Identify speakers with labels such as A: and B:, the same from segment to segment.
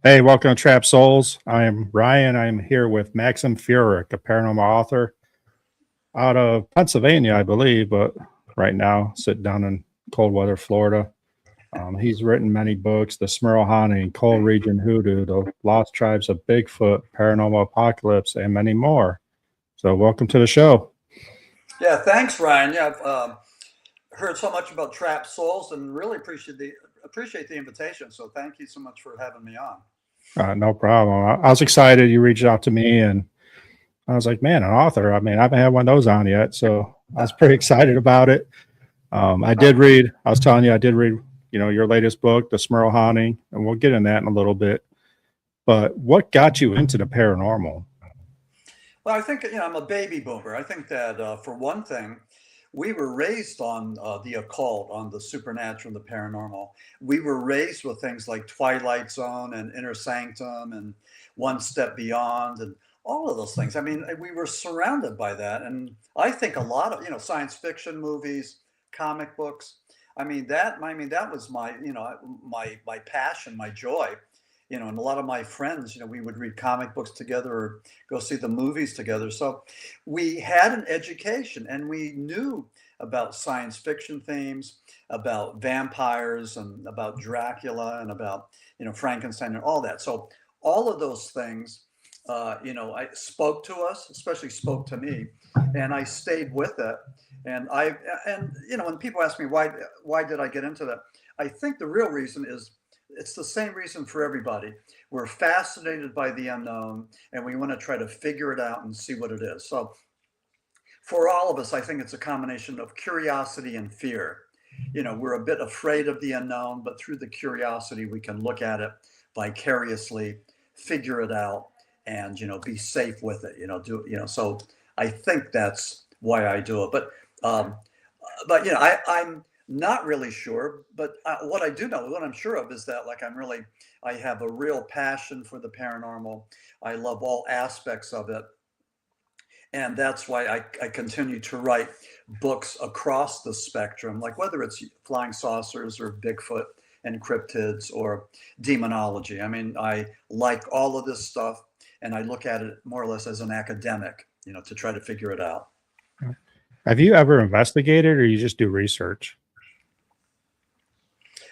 A: Hey, welcome to Trap Souls. I am Ryan. I'm here with Maxim Furek, a paranormal author out of Pennsylvania, I believe, but right now sitting down in cold weather Florida. He's written many books: The Smurl Haunting, Region HooDoo, The Lost Tribes of Bigfoot, Paranormal Apocalypse, and many more. So, welcome to the show.
B: Yeah, thanks, Ryan. Yeah, I've heard so much about Trap Souls and really appreciate the invitation. So thank you so much for having me on.
A: No problem. I was excited. You reached out to me, and I was like, man, an author. I mean, I haven't had one of those on yet. So, I was pretty excited about it. I did read, I was telling you, I did read, your latest book, The Smurl Haunting, and we'll get in that in a little bit. But what got you into the paranormal?
B: Well, I think, I'm a baby boomer. I think that for one thing, we were raised on the occult, on the supernatural, and the paranormal. We were raised with things like Twilight Zone and Inner Sanctum and One Step Beyond and all of those things. I mean, we were surrounded by that. And I think a lot of, science fiction movies, comic books. I mean, that was my, my passion, my joy. And a lot of my friends, we would read comic books together or go see the movies together. So we had an education and we knew about science fiction themes, about vampires and about Dracula and about, Frankenstein and all that. So all of those things, I spoke to us, especially spoke to me, and I stayed with it. And when people ask me why did I get into that, I think the real reason is it's the same reason for everybody. We're fascinated by the unknown and we want to try to figure it out and see what it is. So for all of us, I think it's a combination of curiosity and fear. We're a bit afraid of the unknown, but through the curiosity, we can look at it vicariously, figure it out, and be safe with it. So I think that's why I do it. But I'm not really sure, but what I do know, what I'm sure of is that I have a real passion for the paranormal. I love all aspects of it. And that's why I continue to write books across the spectrum, like whether it's flying saucers or Bigfoot and cryptids or demonology. I mean, I like all of this stuff and I look at it more or less as an academic, to try to figure it out.
A: Have you ever investigated or you just do research?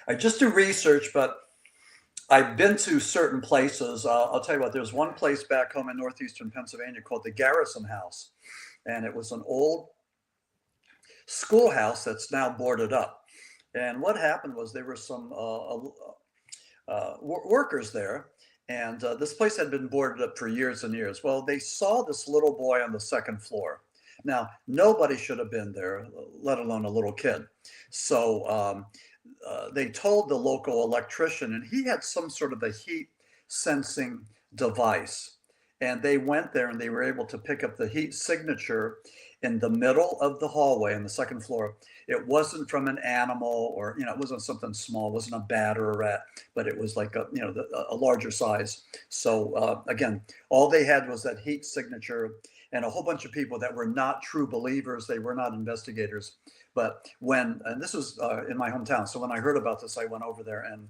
B: I just do research, but I've been to certain places. I'll tell you what, there's one place back home in northeastern Pennsylvania called the Garrison House. And it was an old schoolhouse that's now boarded up. And what happened was there were some workers there. And this place had been boarded up for years and years. Well, they saw this little boy on the second floor. Now, nobody should have been there, let alone a little kid. So they told the local electrician, and he had some sort of a heat sensing device. And they went there and they were able to pick up the heat signature in the middle of the hallway on the second floor. It wasn't from an animal or, it wasn't something small, it wasn't a bat or a rat, but it was like a larger size. So again, all they had was that heat signature and a whole bunch of people that were not true believers. They were not investigators. But and this was in my hometown. So when I heard about this, I went over there and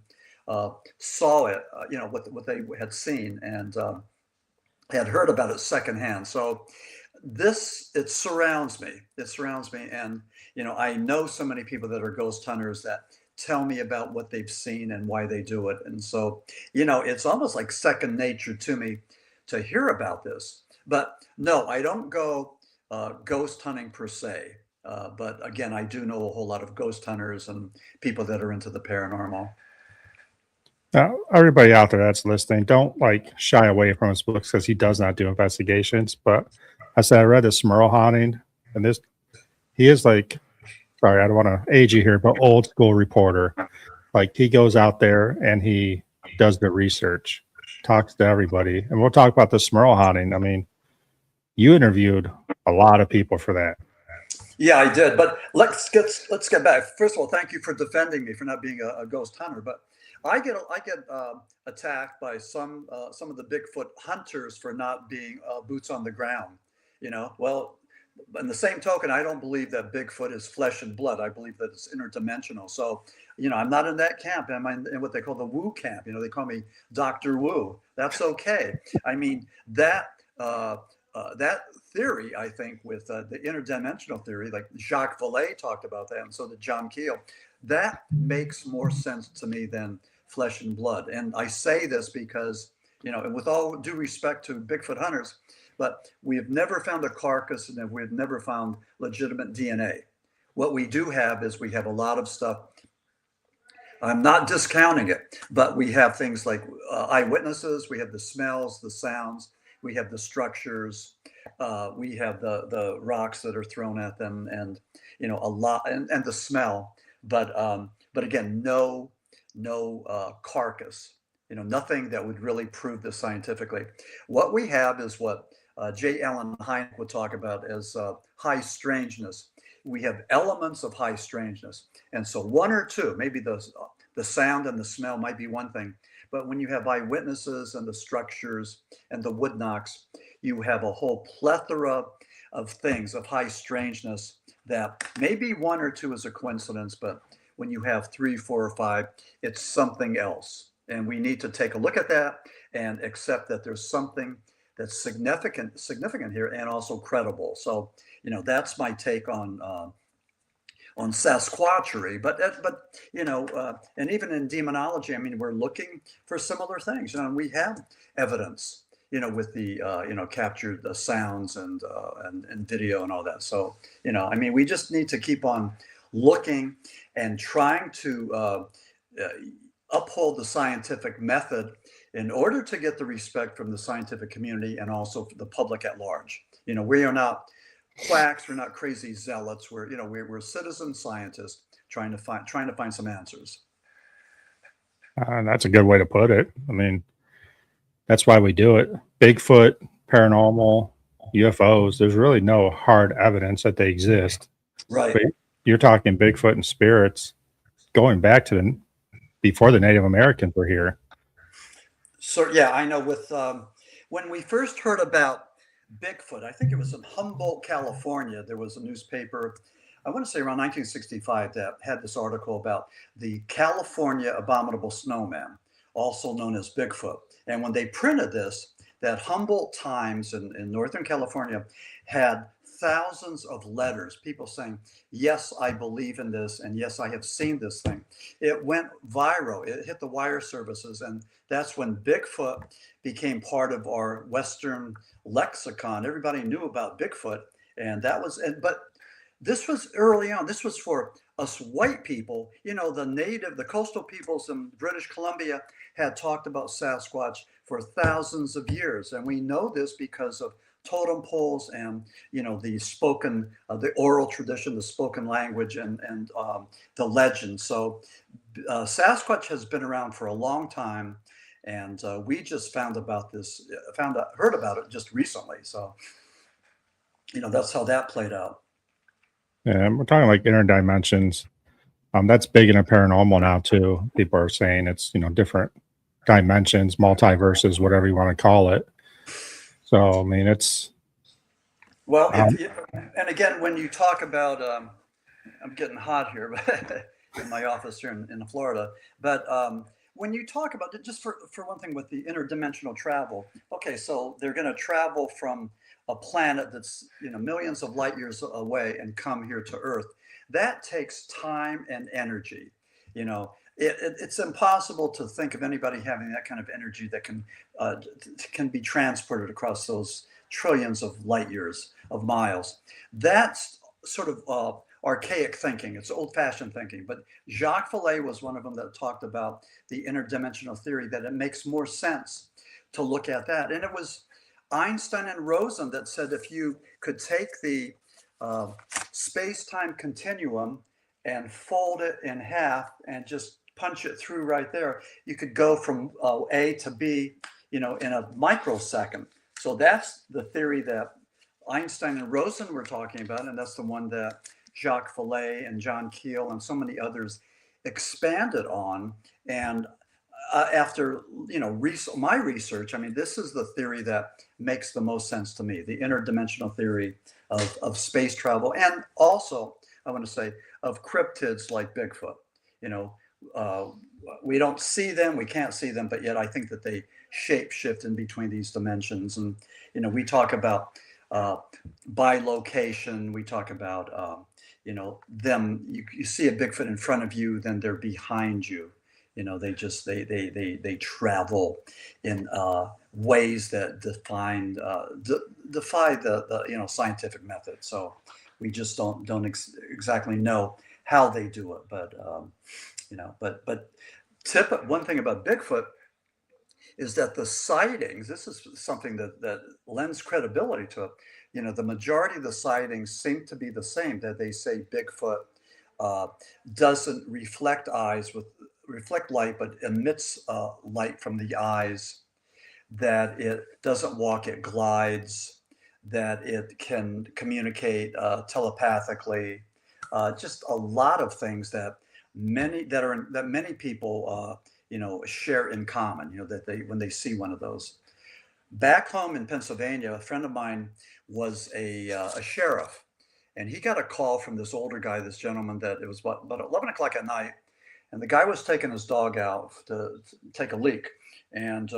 B: saw it, what they had seen and had heard about it secondhand. So it surrounds me. It surrounds me. And, I know so many people that are ghost hunters that tell me about what they've seen and why they do it. And so, it's almost like second nature to me to hear about this. But no, I don't go ghost hunting per se. But again, I do know a whole lot of ghost hunters and people that are into the paranormal.
A: Now, everybody out there that's listening, don't shy away from his books because he does not do investigations. But I said I read the Smurl Haunting, and he is sorry, I don't want to age you here, but old school reporter. He goes out there and he does the research, talks to everybody, and we'll talk about the Smurl Haunting. I mean, you interviewed a lot of people for that.
B: Yeah, I did. But let's get back. First of all, thank you for defending me for not being a ghost hunter. But I get attacked by some of the Bigfoot hunters for not being boots on the ground. Well, in the same token, I don't believe that Bigfoot is flesh and blood. I believe that it's interdimensional. So, I'm not in that camp. I'm in what they call the Woo camp. They call me Dr. Woo. That's okay. I mean, that theory, I think, with the interdimensional theory, like Jacques Vallée talked about that, and so did John Keel, that makes more sense to me than flesh and blood. And I say this because, and with all due respect to Bigfoot hunters, but we have never found a carcass and we've never found legitimate DNA. What we do have is we have a lot of stuff. I'm not discounting it, but we have things like eyewitnesses. We have the smells, the sounds. We have the structures. We have the rocks that are thrown at them, and a lot, and the smell. But again, no carcass. Nothing that would really prove this scientifically. What we have is what J. Allen Hynek would talk about as high strangeness. We have elements of high strangeness, and so one or two, maybe the sound and the smell might be one thing, but when you have eyewitnesses and the structures and the wood knocks, you have a whole plethora of things of high strangeness that maybe one or two is a coincidence, but when you have 3, 4, or 5, it's something else. And we need to take a look at that and accept that there's something that's significant here and also credible. So, that's my take on Sasquatchery, but and even in demonology, I mean, we're looking for similar things. And we have evidence, with the captured sounds and video and all that. So, I mean, we just need to keep on looking and trying to uphold the scientific method in order to get the respect from the scientific community and also the public at large. We are not quacks, we're not crazy zealots. We're citizen scientists trying to find some answers.
A: That's a good way to put it. I mean, that's why we do it. Bigfoot, paranormal, UFOs, there's really no hard evidence that they exist.
B: Right.
A: But you're talking Bigfoot and spirits going back to before the Native Americans were here.
B: So yeah, I know. With when we first heard about Bigfoot, I think it was in Humboldt, California. There was a newspaper, I want to say around 1965, that had this article about the California abominable snowman, also known as Bigfoot. And when they printed this, that Humboldt Times in Northern California had thousands of letters, people saying, yes, I believe in this, and yes, I have seen this thing. It went viral. It hit the wire services, and that's when Bigfoot became part of our Western lexicon. Everybody knew about Bigfoot, and but this was early on. This was for us white people. The coastal peoples in British Columbia had talked about Sasquatch for thousands of years, and we know this because of totem poles and the spoken, the oral tradition, the spoken language, and the legend. So Sasquatch has been around for a long time, and we just heard about it just recently. So that's how that played out.
A: Yeah, we're talking like inner dimensions. That's big in a paranormal now too. People are saying it's different dimensions, multiverses, whatever you want to call it. So, I mean, it's...
B: Well, and again, when you talk about, I'm getting hot here in my office here in Florida, but when you talk about it, just for one thing with the interdimensional travel, okay, so they're going to travel from a planet that's, millions of light years away and come here to Earth. That takes time and energy, It's impossible to think of anybody having that kind of energy that can be transported across those trillions of light years of miles. That's sort of archaic thinking. It's old-fashioned thinking. But Jacques Vallée was one of them that talked about the interdimensional theory, that it makes more sense to look at that. And it was Einstein and Rosen that said if you could take the space-time continuum and fold it in half and just punch it through right there, you could go from A to B, in a microsecond. So that's the theory that Einstein and Rosen were talking about, and that's the one that Jacques Vallée and John Keel and so many others expanded on. And after my research, I mean, this is the theory that makes the most sense to me: the interdimensional theory of space travel, and also I want to say of cryptids like Bigfoot. You know, uh, we don't see them, we can't see them, but yet I think that they shape shift in between these dimensions. And we talk about uh, bilocation. We talk about them. You see a Bigfoot in front of you, then they're behind you. They just they travel in ways that defy the scientific method. So we just don't exactly know how they do it, but one thing about Bigfoot is that the sightings, this is something that lends credibility to it. The majority of the sightings seem to be the same, that they say Bigfoot uh, doesn't reflect light, but emits light from the eyes, that it doesn't walk, it glides, that it can communicate telepathically, just a lot of things that many people share in common. That they when they see one of those. Back home in Pennsylvania, a friend of mine was a sheriff, and he got a call from this older guy, this gentleman, that it was about 11 o'clock at night, and the guy was taking his dog out to take a leak, and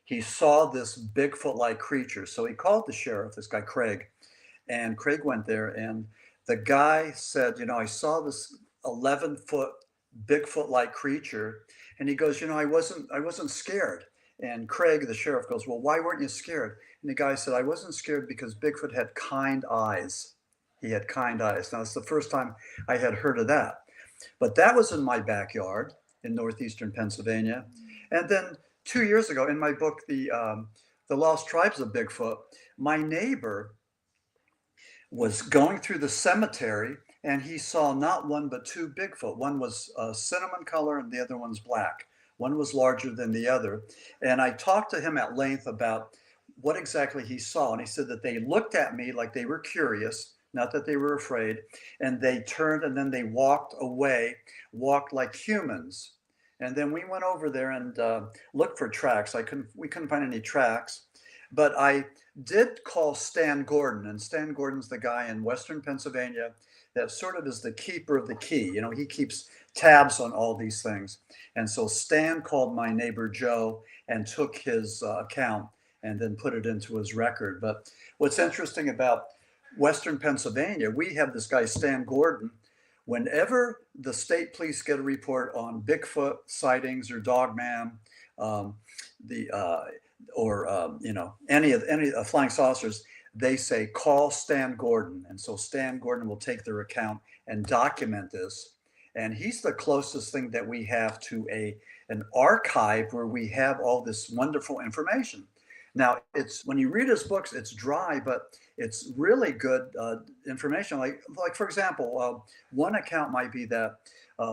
B: he saw this Bigfoot-like creature. So he called the sheriff, this guy Craig, and Craig went there, and the guy said, I saw this 11-foot Bigfoot-like creature, and he goes, I wasn't scared. And Craig, the sheriff, goes, well, why weren't you scared? And the guy said, I wasn't scared because Bigfoot had kind eyes. He had kind eyes. Now, it's the first time I had heard of that. But that was in my backyard in northeastern Pennsylvania. And then 2 years ago, in my book, the Lost Tribes of Bigfoot, my neighbor was going through the cemetery, and he saw not one but two Bigfoot. One was cinnamon color and the other one's black. One was larger than the other. And I talked to him at length about what exactly he saw. And he said that they looked at me like they were curious, not that they were afraid. And they turned and then they walked away, walked like humans. And then we went over there and looked for tracks. We couldn't find any tracks. But I did call Stan Gordon, and Stan Gordon's the guy in Western Pennsylvania that sort of is the keeper of the key. He keeps tabs on all these things. And so Stan called my neighbor Joe and took his account and then put it into his record. But what's interesting about Western Pennsylvania, we have this guy, Stan Gordon. Whenever the state police get a report on Bigfoot sightings or Dogman, any flying saucers, they say call Stan Gordon, and so Stan Gordon will take their account and document this. And he's the closest thing that we have to an archive where we have all this wonderful information. Now, it's when you read his books, it's dry, but it's really good information. Like for example, one account might be that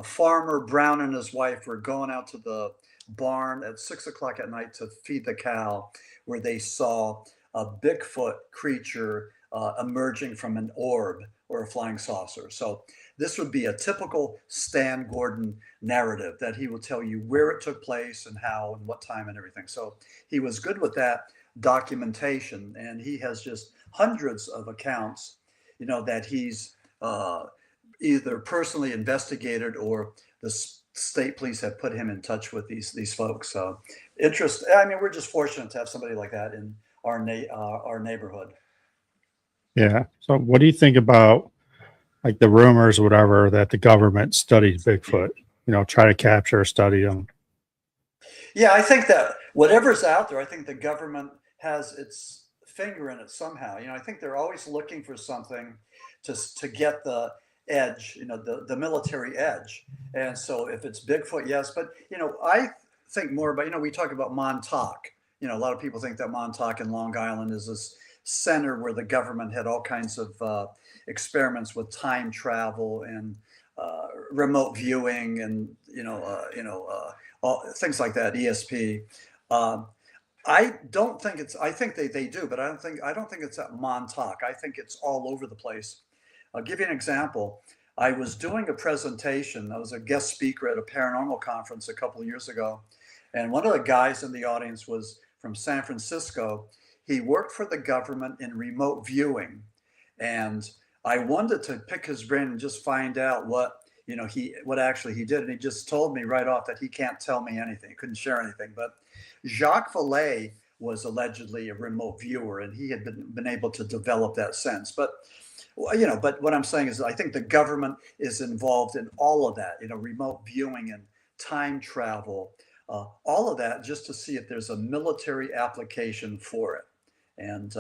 B: Farmer Brown and his wife were going out to the barn at 6 o'clock at night to feed the cow, where they saw a Bigfoot creature emerging from an orb or a flying saucer. So this would be a typical Stan Gordon narrative, that he will tell you where it took place and how and what time and everything. So he was good with that documentation, and he has just hundreds of accounts, that he's either personally investigated or the state police have put him in touch with these folks. So we're just fortunate to have somebody like that in our neighborhood.
A: Yeah. So what do you think about like the rumors or whatever that the government studies Bigfoot, try to capture or study them?
B: Yeah, I think that whatever's out there, I think the government has its finger in it somehow. I think they're always looking for something to get the edge, the military edge. And so if it's Bigfoot, yes. But, I think more about, we talk about Montauk. A lot of people think that Montauk in Long Island is this center where the government had all kinds of experiments with time travel and remote viewing and all things like that. ESP. I don't think it's. I think they do, but I don't think it's at Montauk. I think it's all over the place. I'll give you an example. I was doing a presentation. I was a guest speaker at a paranormal conference a couple of years ago. And one of the guys in the audience was from San Francisco. He worked for the government in remote viewing. And I wanted to pick his brain and just find out what actually he did. And he just told me right off that he can't tell me anything. He couldn't share anything. But Jacques Vallée was allegedly a remote viewer, and he had been able to develop that sense. But but what I'm saying is I think the government is involved in all of that, remote viewing and time travel, all of that, just to see if there's a military application for it. And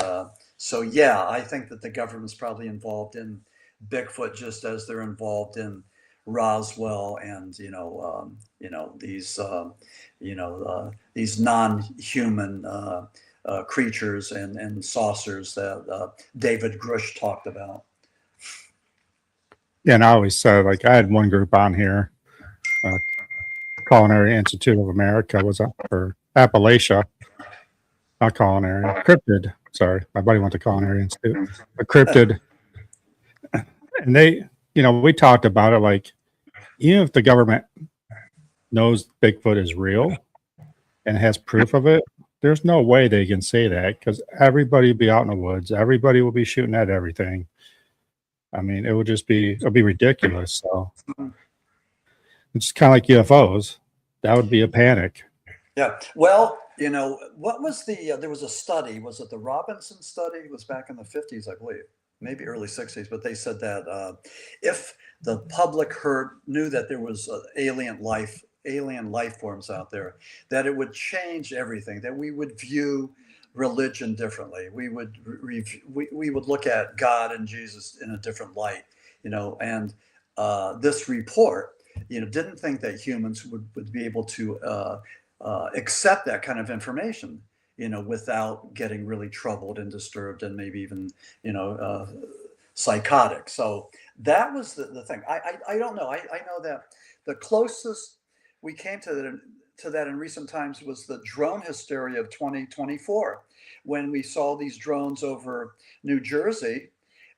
B: so, yeah, I think that the government's probably involved in Bigfoot just as they're involved in Roswell and these non-human creatures and saucers that David Grush talked about.
A: Yeah, and I always said, like, I had one group on here, Culinary Institute of America was up for Appalachia, not culinary, cryptid. Sorry, my buddy went to Culinary Institute, but cryptid. And they, we talked about it, like, even if the government knows Bigfoot is real and has proof of it, there's no way they can say that, because everybody will be out in the woods. Everybody will be shooting at everything. I mean, it'll be ridiculous. So it's kind of like UFOs. That would be a panic.
B: Yeah. Well, what was there was a study, was it the Robinson study? It was back in the 50s, I believe, maybe early 60s. But they said that if the public knew that there was alien life forms out there, that it would change everything, that we would view religion differently. We would look at God and Jesus in a different light, and this report, didn't think that humans would be able to accept that kind of information, without getting really troubled and disturbed and maybe even, psychotic. So that was the thing. I don't know. I know that the closest we came to that in recent times was the drone hysteria of 2024, when we saw these drones over New Jersey,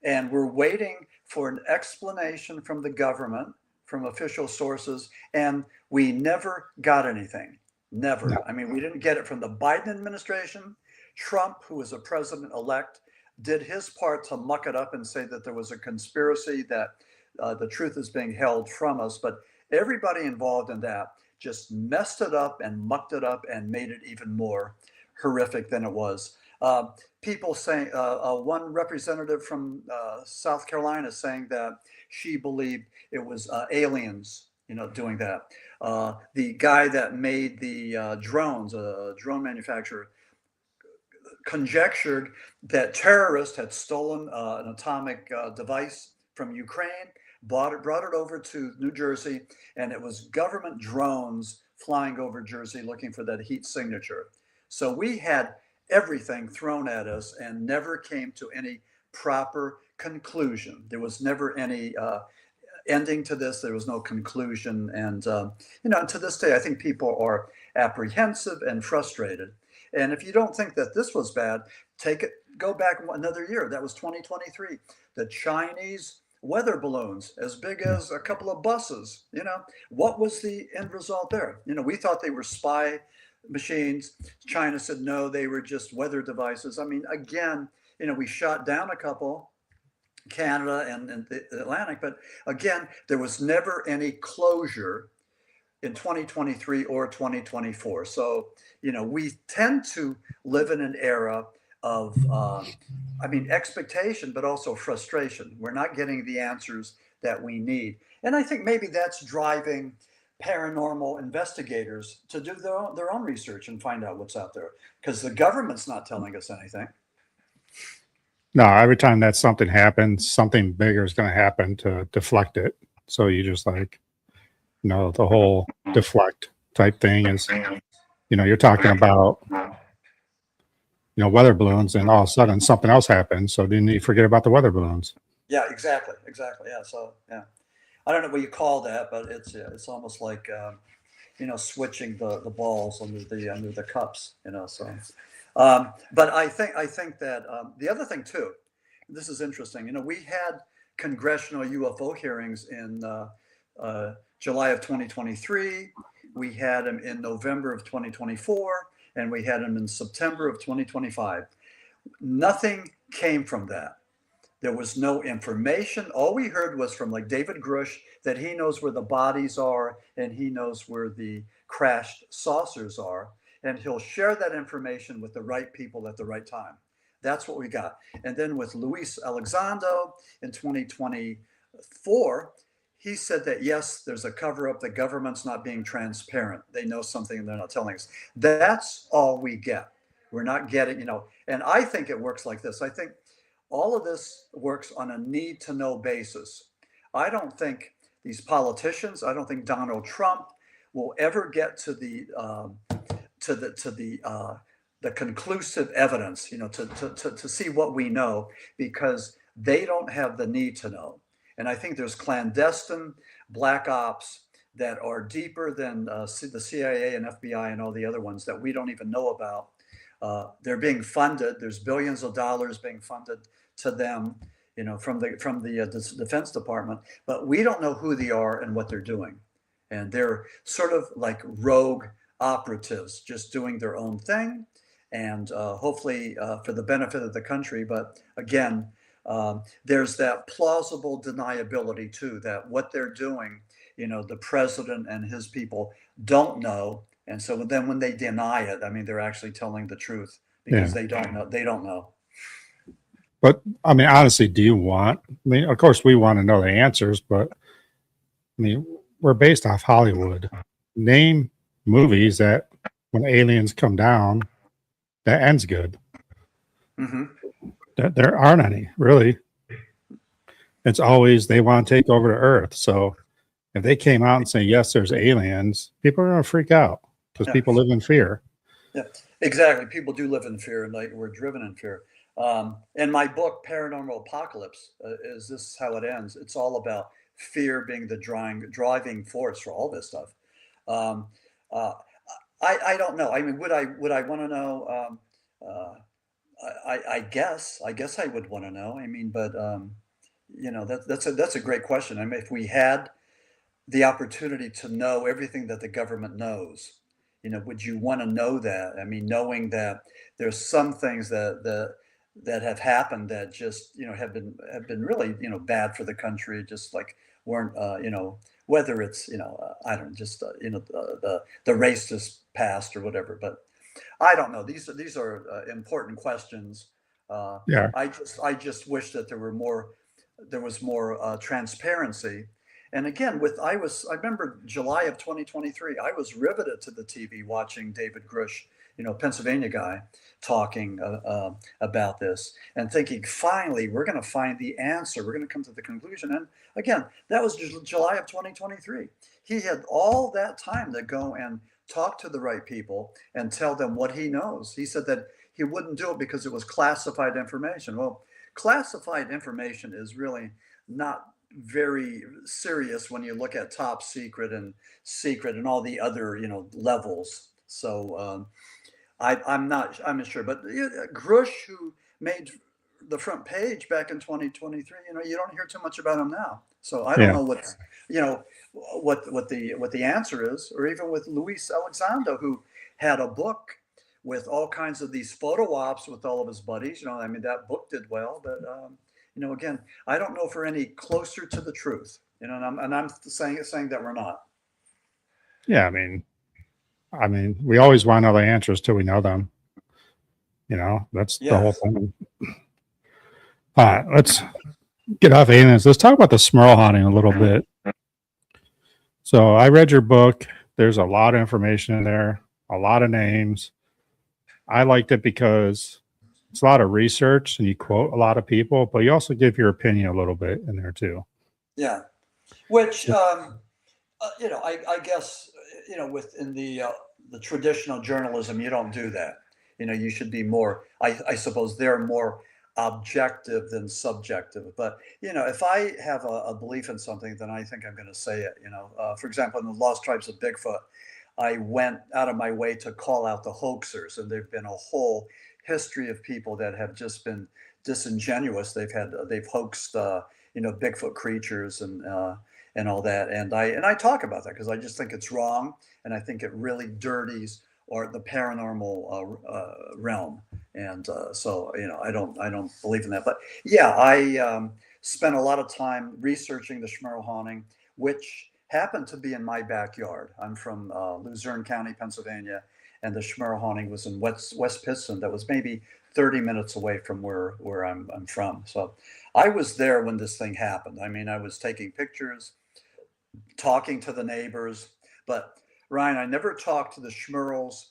B: and we're waiting for an explanation from the government, from official sources, and we never got anything. Never. No. I mean, we didn't get it from the Biden administration. Trump, who was a president-elect, did his part to muck it up and say that there was a conspiracy, that the truth is being held from us. But everybody involved in that just messed it up and mucked it up and made it even more horrific than it was. People saying, one representative from South Carolina saying that she believed it was aliens, doing that. The guy that made the drones, a drone manufacturer, conjectured that terrorists had stolen an atomic device from Ukraine, brought it over to New Jersey, and it was government drones flying over Jersey looking for that heat signature. So we had everything thrown at us and never came to any proper conclusion. There was never any ending to this. There was no conclusion. And, to this day, I think people are apprehensive and frustrated. And if you don't think that this was bad, go back another year. That was 2023. The Chinese weather balloons as big as a couple of buses, what was the end result there? We thought they were spy machines. China said, no, they were just weather devices. I mean, again, we shot down a couple, Canada and the Atlantic, but again, there was never any closure in 2023 or 2024. So, we tend to live in an era of, expectation, but also frustration. We're not getting the answers that we need. And I think maybe that's driving paranormal investigators to do their own research and find out what's out there, because the government's not telling us anything.
A: No, every time that something happens, something bigger is going to happen to deflect it. So you just the whole deflect type thing is, you're talking about, weather balloons, and all of a sudden something else happens. So then you forget about the weather balloons.
B: Yeah, exactly. Yeah. So, yeah, I don't know what you call that, but it's almost like, switching the balls under the cups, so. But I think that the other thing too, this is interesting. We had congressional UFO hearings in July of 2023. We had them in November of 2024, and we had them in September of 2025. Nothing came from that. There was no information. All we heard was from like David Grush that he knows where the bodies are and he knows where the crashed saucers are. And he'll share that information with the right people at the right time. That's what we got. And then with Luis Elizondo in 2024, he said that, yes, there's a cover up. The government's not being transparent. They know something and they're not telling us. That's all we get. We're not getting, and I think it works like this. I think all of this works on a need to know basis. I don't think these politicians, I don't think Donald Trump will ever get to the conclusive evidence, to see what we know, because they don't have the need to know. And I think there's clandestine black ops that are deeper than the CIA and FBI and all the other ones that we don't even know about. They're being funded. There's billions of dollars being funded to them, from the Defense Department, but we don't know who they are and what they're doing. And they're sort of like rogue operatives, just doing their own thing, and hopefully for the benefit of the country. But again, there's that plausible deniability too, that what they're doing, the president and his people don't know. And so then when they deny it, I mean, they're actually telling the truth, because they don't know. They don't know.
A: But I mean, honestly, do you want? I mean, of course, we want to know the answers, but I mean, we're based off Hollywood. Name movies that when aliens come down, that ends good.
B: Mm-hmm.
A: There aren't any, really. It's always they want to take over the Earth. So if they came out and say, yes, there's aliens, people are going to freak out because people live in fear.
B: Yeah, exactly. People do live in fear, and we're driven in fear. In my book, Paranormal Apocalypse, is this how it ends? It's all about fear being the driving force for all this stuff. I don't know. I mean, would I want to know? I guess I would want to know. I mean, but that's a great question. I mean, if we had the opportunity to know everything that the government knows, would you want to know that? I mean, knowing that there's some things that have happened that just have been really bad for the country, just like weren't whether it's I don't know, just the racist past or whatever. But I don't know. These are important questions.
A: Yeah.
B: I just wish that there was more transparency. And again, I remember July of 2023, I was riveted to the TV watching David Grush, Pennsylvania guy, talking about this and thinking, finally, we're going to find the answer. We're going to come to the conclusion. And again, that was July of 2023. He had all that time to go and talk to the right people and tell them what he knows. He said that he wouldn't do it because it was classified information. Well, classified information is really not very serious when you look at top secret and all the other levels. So I'm not sure, but Grush, who made the front page back in 2023, you don't hear too much about him now. So I don't know what the answer is, or even with Luis Elizondo, who had a book with all kinds of these photo ops with all of his buddies. I mean, that book did well, but again, I don't know if we're any closer to the truth. And I'm saying that we're not.
A: Yeah, I mean, we always want to know the answers till we know them. That's the whole thing. All right, let's get off aliens. Let's talk about the Smurl Haunting a little bit. So I read your book. There's a lot of information in there, a lot of names. I liked it because it's a lot of research and you quote a lot of people, but you also give your opinion a little bit in there too.
B: Yeah, which I guess within the traditional journalism, you don't do that. You should be more. I suppose they're more objective than subjective. But if I have a belief in something, then I think I'm going to say it. For example, in the Lost Tribes of Bigfoot, I went out of my way to call out the hoaxers, and there've been a whole history of people that have just been disingenuous. They've hoaxed Bigfoot creatures and all that. And I talk about that because I just think it's wrong, and I think it really dirties or the paranormal realm. And so I don't believe in that. But yeah, I spent a lot of time researching the Smurl haunting, which happened to be in my backyard. I'm from Luzerne County, Pennsylvania, and the Smurl haunting was in West Pittston. That was maybe 30 minutes away from where I'm from. So I was there when this thing happened. I mean, I was taking pictures, talking to the neighbors. But Ryan, I never talked to the Smurls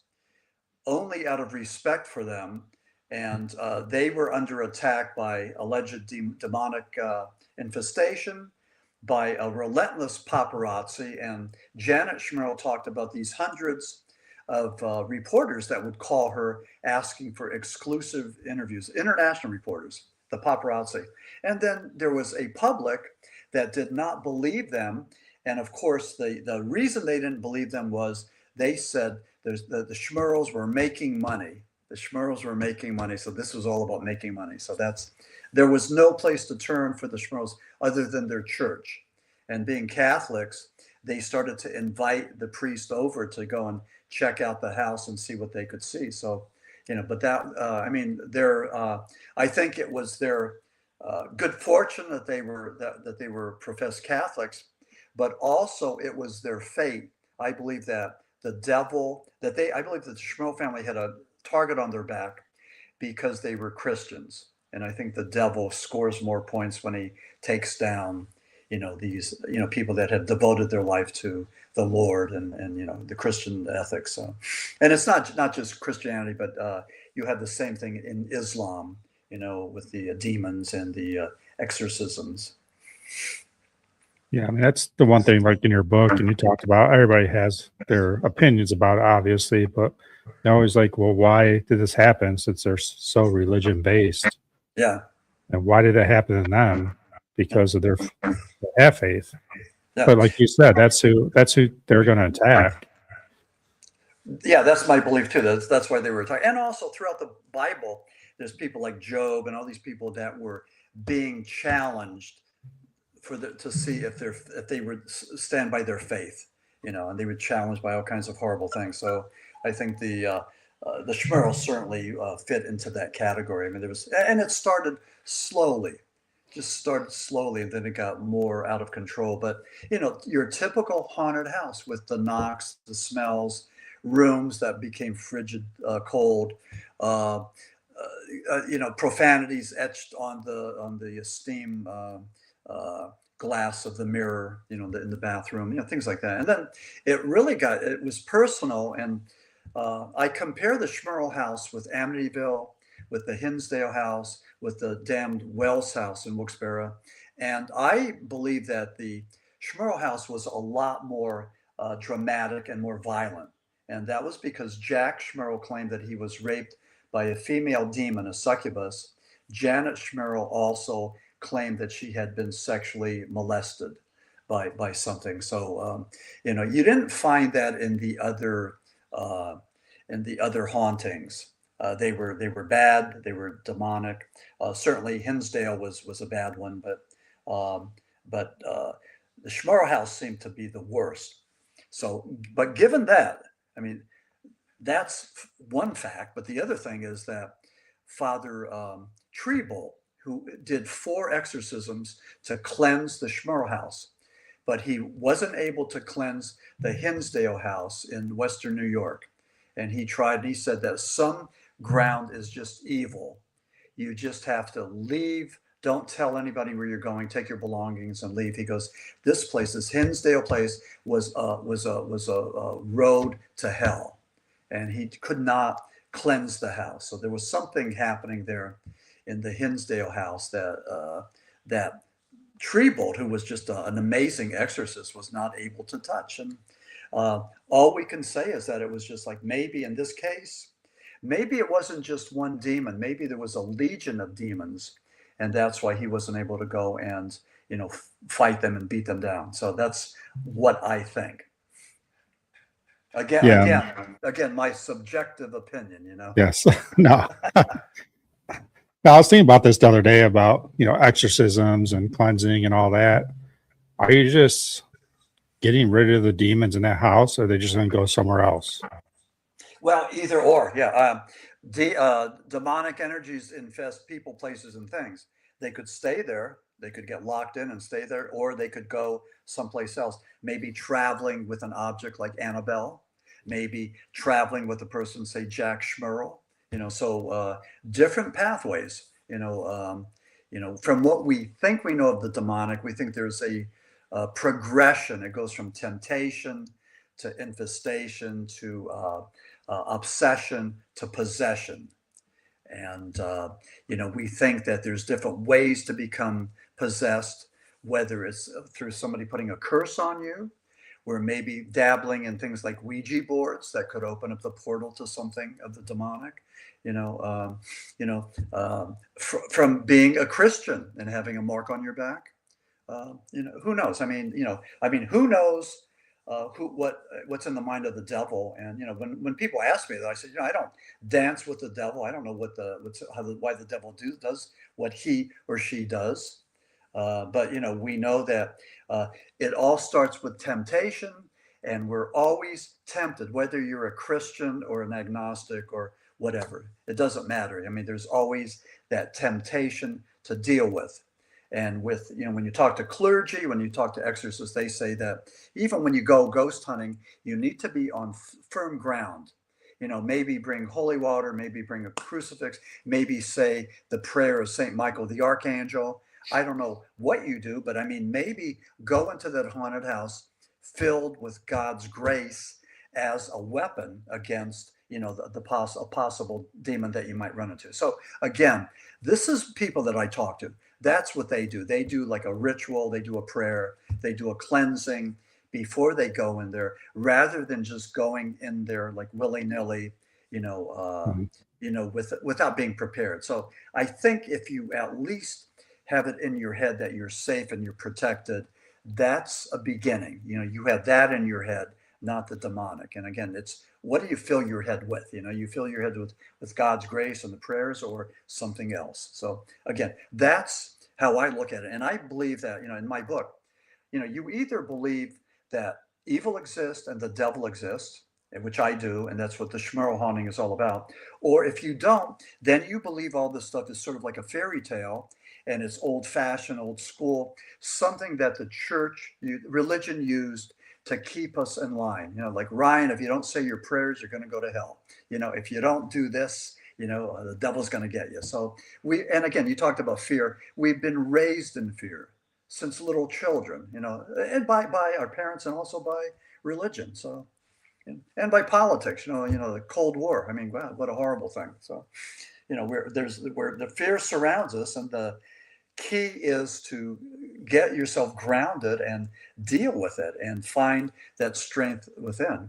B: only out of respect for them. And they were under attack by alleged demonic infestation, by a relentless paparazzi. And Janet Smurl talked about these hundreds of reporters that would call her asking for exclusive interviews, international reporters, the paparazzi. And then there was a public that did not believe them. And of course, the reason they didn't believe them was they said the Smurls were making money. The Smurls were making money. So this was all about making money. So there was no place to turn for the Smurls other than their church. And being Catholics, they started to invite the priest over to go and check out the house and see what they could see. So, but that, I think it was their good fortune that they were professed Catholics, but also it was their fate. I believe that I believe that the Smurl family had a target on their back because they were Christians. And I think the devil scores more points when he takes down, these, people that have devoted their life to the Lord and the Christian ethics. So, and it's not just Christianity, but you have the same thing in Islam, with the demons and the exorcisms.
A: Yeah, I mean, that's the one thing, like in your book, and you talked about everybody has their opinions about it, obviously, but they're always like, well, why did this happen since they're so religion based?
B: Yeah.
A: And why did it happen to them? Because of they have faith.
B: Yeah.
A: But like you said, that's who they're going to attack.
B: Yeah, that's my belief too. That's why they were attacking. And also throughout the Bible, there's people like Job and all these people that were being challenged to see if they would stand by their faith, and they were challenged by all kinds of horrible things. So I think the Smurls certainly fit into that category. I mean, and it started slowly, and then it got more out of control. But your typical haunted house with the knocks, the smells, rooms that became frigid, cold, profanities etched on the steam glass of the mirror, in the bathroom, things like that. And then it was personal. And I compare the Smurl house with Amityville, with the Hinsdale house, with the damned Wells house in Wilkes-Barre. And I believe that the Smurl house was a lot more dramatic and more violent. And that was because Jack Smurl claimed that he was raped by a female demon, a succubus. Janet Smurl also claimed that she had been sexually molested by something. So you didn't find that in the other hauntings. They were bad. They were demonic. Certainly Hinsdale was a bad one, but the Smurl house seemed to be the worst. So, but given that, I mean, that's one fact. But the other thing is that Father Treble, who did 4 exorcisms to cleanse the Smurl house, but he wasn't able to cleanse the Hinsdale house in Western New York. And he said that some ground is just evil. You just have to leave. Don't tell anybody where you're going. Take your belongings and leave. He goes, this Hinsdale place was a road to hell. And he could not cleanse the house. So there was something happening there in the Hinsdale house that Treble, who was just an amazing exorcist, was not able to touch. And all we can say is that it was just like, maybe in this case, maybe it wasn't just one demon. Maybe there was a legion of demons, and that's why he wasn't able to go and fight them and beat them down. So that's what I think. Again, my subjective opinion.
A: Yes. No. Now, I was thinking about this the other day about, exorcisms and cleansing and all that. Are you just getting rid of the demons in that house, or are they just going to go somewhere else?
B: Well, either or, yeah. Demonic energies infest people, places, and things. They could stay there. They could get locked in and stay there, or they could go someplace else. Maybe traveling with an object like Annabelle. Maybe traveling with a person, say Jack Schmerl. Different pathways. From what we think we know of the demonic, we think there's a progression. It goes from temptation to infestation to obsession to possession. And, we think that there's different ways to become possessed, whether it's through somebody putting a curse on you, or maybe dabbling in things like Ouija boards that could open up the portal to something of the demonic, from being a Christian and having a mark on your back. Who knows? Who knows what's in the mind of the devil? And when people ask me that, I say, I don't dance with the devil. I don't know why the devil does what he or she does. But we know that it all starts with temptation, and we're always tempted, whether you're a Christian or an agnostic or whatever. It doesn't matter. There's always that temptation to deal with. And when you talk to clergy, when you talk to exorcists, they say that even when you go ghost hunting, you need to be on firm ground. Maybe bring holy water, maybe bring a crucifix, maybe say the prayer of Saint Michael the Archangel. I don't know what you do, but maybe go into that haunted house filled with God's grace as a weapon against, a possible demon that you might run into. So again, this is people that I talk to. That's what they do. They do like a ritual, they do a prayer, they do a cleansing before they go in there, rather than just going in there like willy-nilly, without being prepared. So I think if you at least have it in your head that you're safe and you're protected, that's a beginning. You have that in your head, not the demonic. And again, it's what do you fill your head with? You fill your head with God's grace and the prayers, or something else. So again, that's how I look at it. And I believe that, in my book, you either believe that evil exists and the devil exists, which I do, and that's what the Smurl Haunting is all about. Or if you don't, then you believe all this stuff is sort of like a fairy tale, and it's old-fashioned, old school, something that the church, religion used to keep us in line. Like, Ryan, if you don't say your prayers, you're going to go to hell. If you don't do this, the devil's going to get you. So and again, you talked about fear. We've been raised in fear since little children, and by our parents, and also by religion. So, and by politics, the Cold War. Wow, what a horrible thing. So, where the fear surrounds us, and the key is to get yourself grounded and deal with it and find that strength within.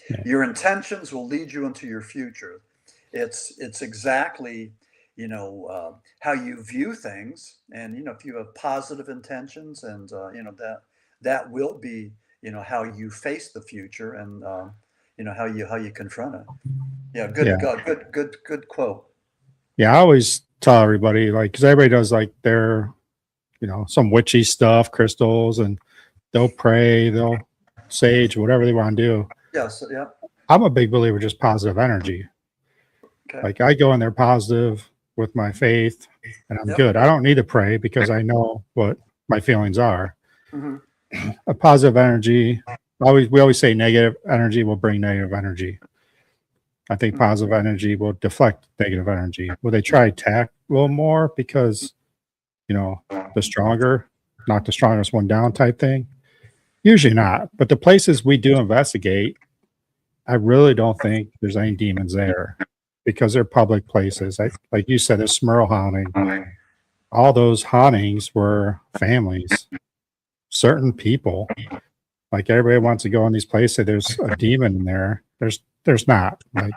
A: Yeah.
B: Your intentions will lead you into your future. It's exactly, how you view things. And, if you have positive intentions, and, that will be, how you face the future, and, how you confront it. Yeah. Good quote.
A: Yeah, I always tell everybody, like, because everybody does like their, some witchy stuff, crystals, and they'll pray, they'll sage, whatever they want to do.
B: Yes. Yeah.
A: I'm a big believer just positive energy.
B: Okay.
A: Like, I go in there positive with my faith, and I'm good. I don't need to pray because I know what my feelings are. Mm-hmm. A positive energy. We always say negative energy will bring negative energy. I think positive energy will deflect negative energy. Will they try attack a little more because, the stronger, not the strongest one down type thing? Usually not. But the places we do investigate, I really don't think there's any demons there, because they're public places. Like you said, the Smurl Haunting, all those hauntings were families, certain people. Like, everybody wants to go in these places. There's a demon in there. There's not. Like,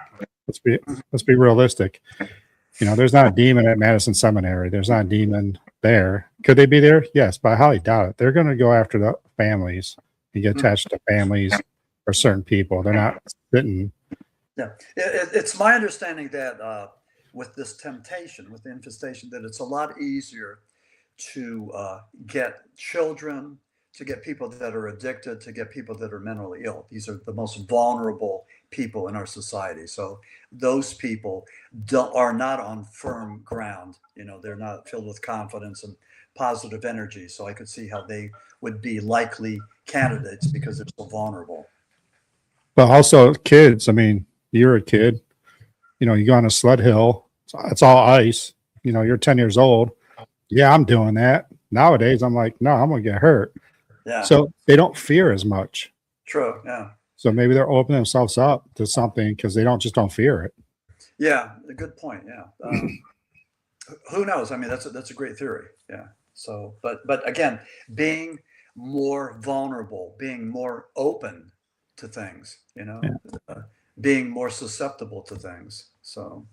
A: let's be realistic. There's not a demon at Madison Seminary. There's not a demon there. Could they be there? Yes, but I highly doubt it. They're going to go after the families and get attached to families or certain people. They're not sitting.
B: Yeah, it's my understanding that with this temptation, with the infestation, that it's a lot easier to get children, to get people that are addicted, to get people that are mentally ill. These are the most vulnerable people in our society. So those people are not on firm ground. You know, they're not filled with confidence and positive energy. So I could see how they would be likely candidates because they're so vulnerable.
A: But also kids. I mean, you're a kid. You know, you go on a sled hill. It's all ice. You know, you're 10 years old. Yeah, I'm doing that. Nowadays, I'm like, no, I'm going to get hurt.
B: Yeah,
A: So they don't fear as much.
B: true. Yeah.
A: So maybe they're opening themselves up to something because they don't fear it.
B: Yeah, a good point. Yeah. Who knows? I mean, that's a great theory. Yeah. So, but again, being more vulnerable, being more open to things, you know,
A: Yeah.
B: being more susceptible to things. So,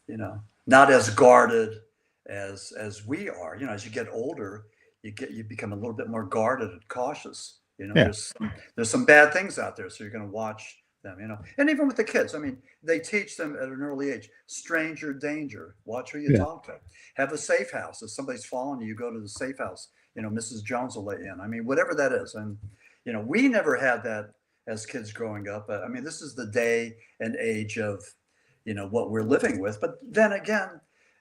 B: you know, not as guarded as we are. You know, as you get older, you become a little bit more guarded and cautious. You know,
A: Yeah.
B: there's some bad things out there, so you're going to watch them. You know, and even with the kids, I mean, they teach them at an early age: stranger danger. Watch who you
A: Yeah.
B: talk to. Have a safe house. If somebody's following you, you go to the safe house. You know, Mrs. Jones will let you in. I mean, whatever that is. And you know, we never had that as kids growing up. But I mean, this is the day and age of, you know, what we're living with. But then again,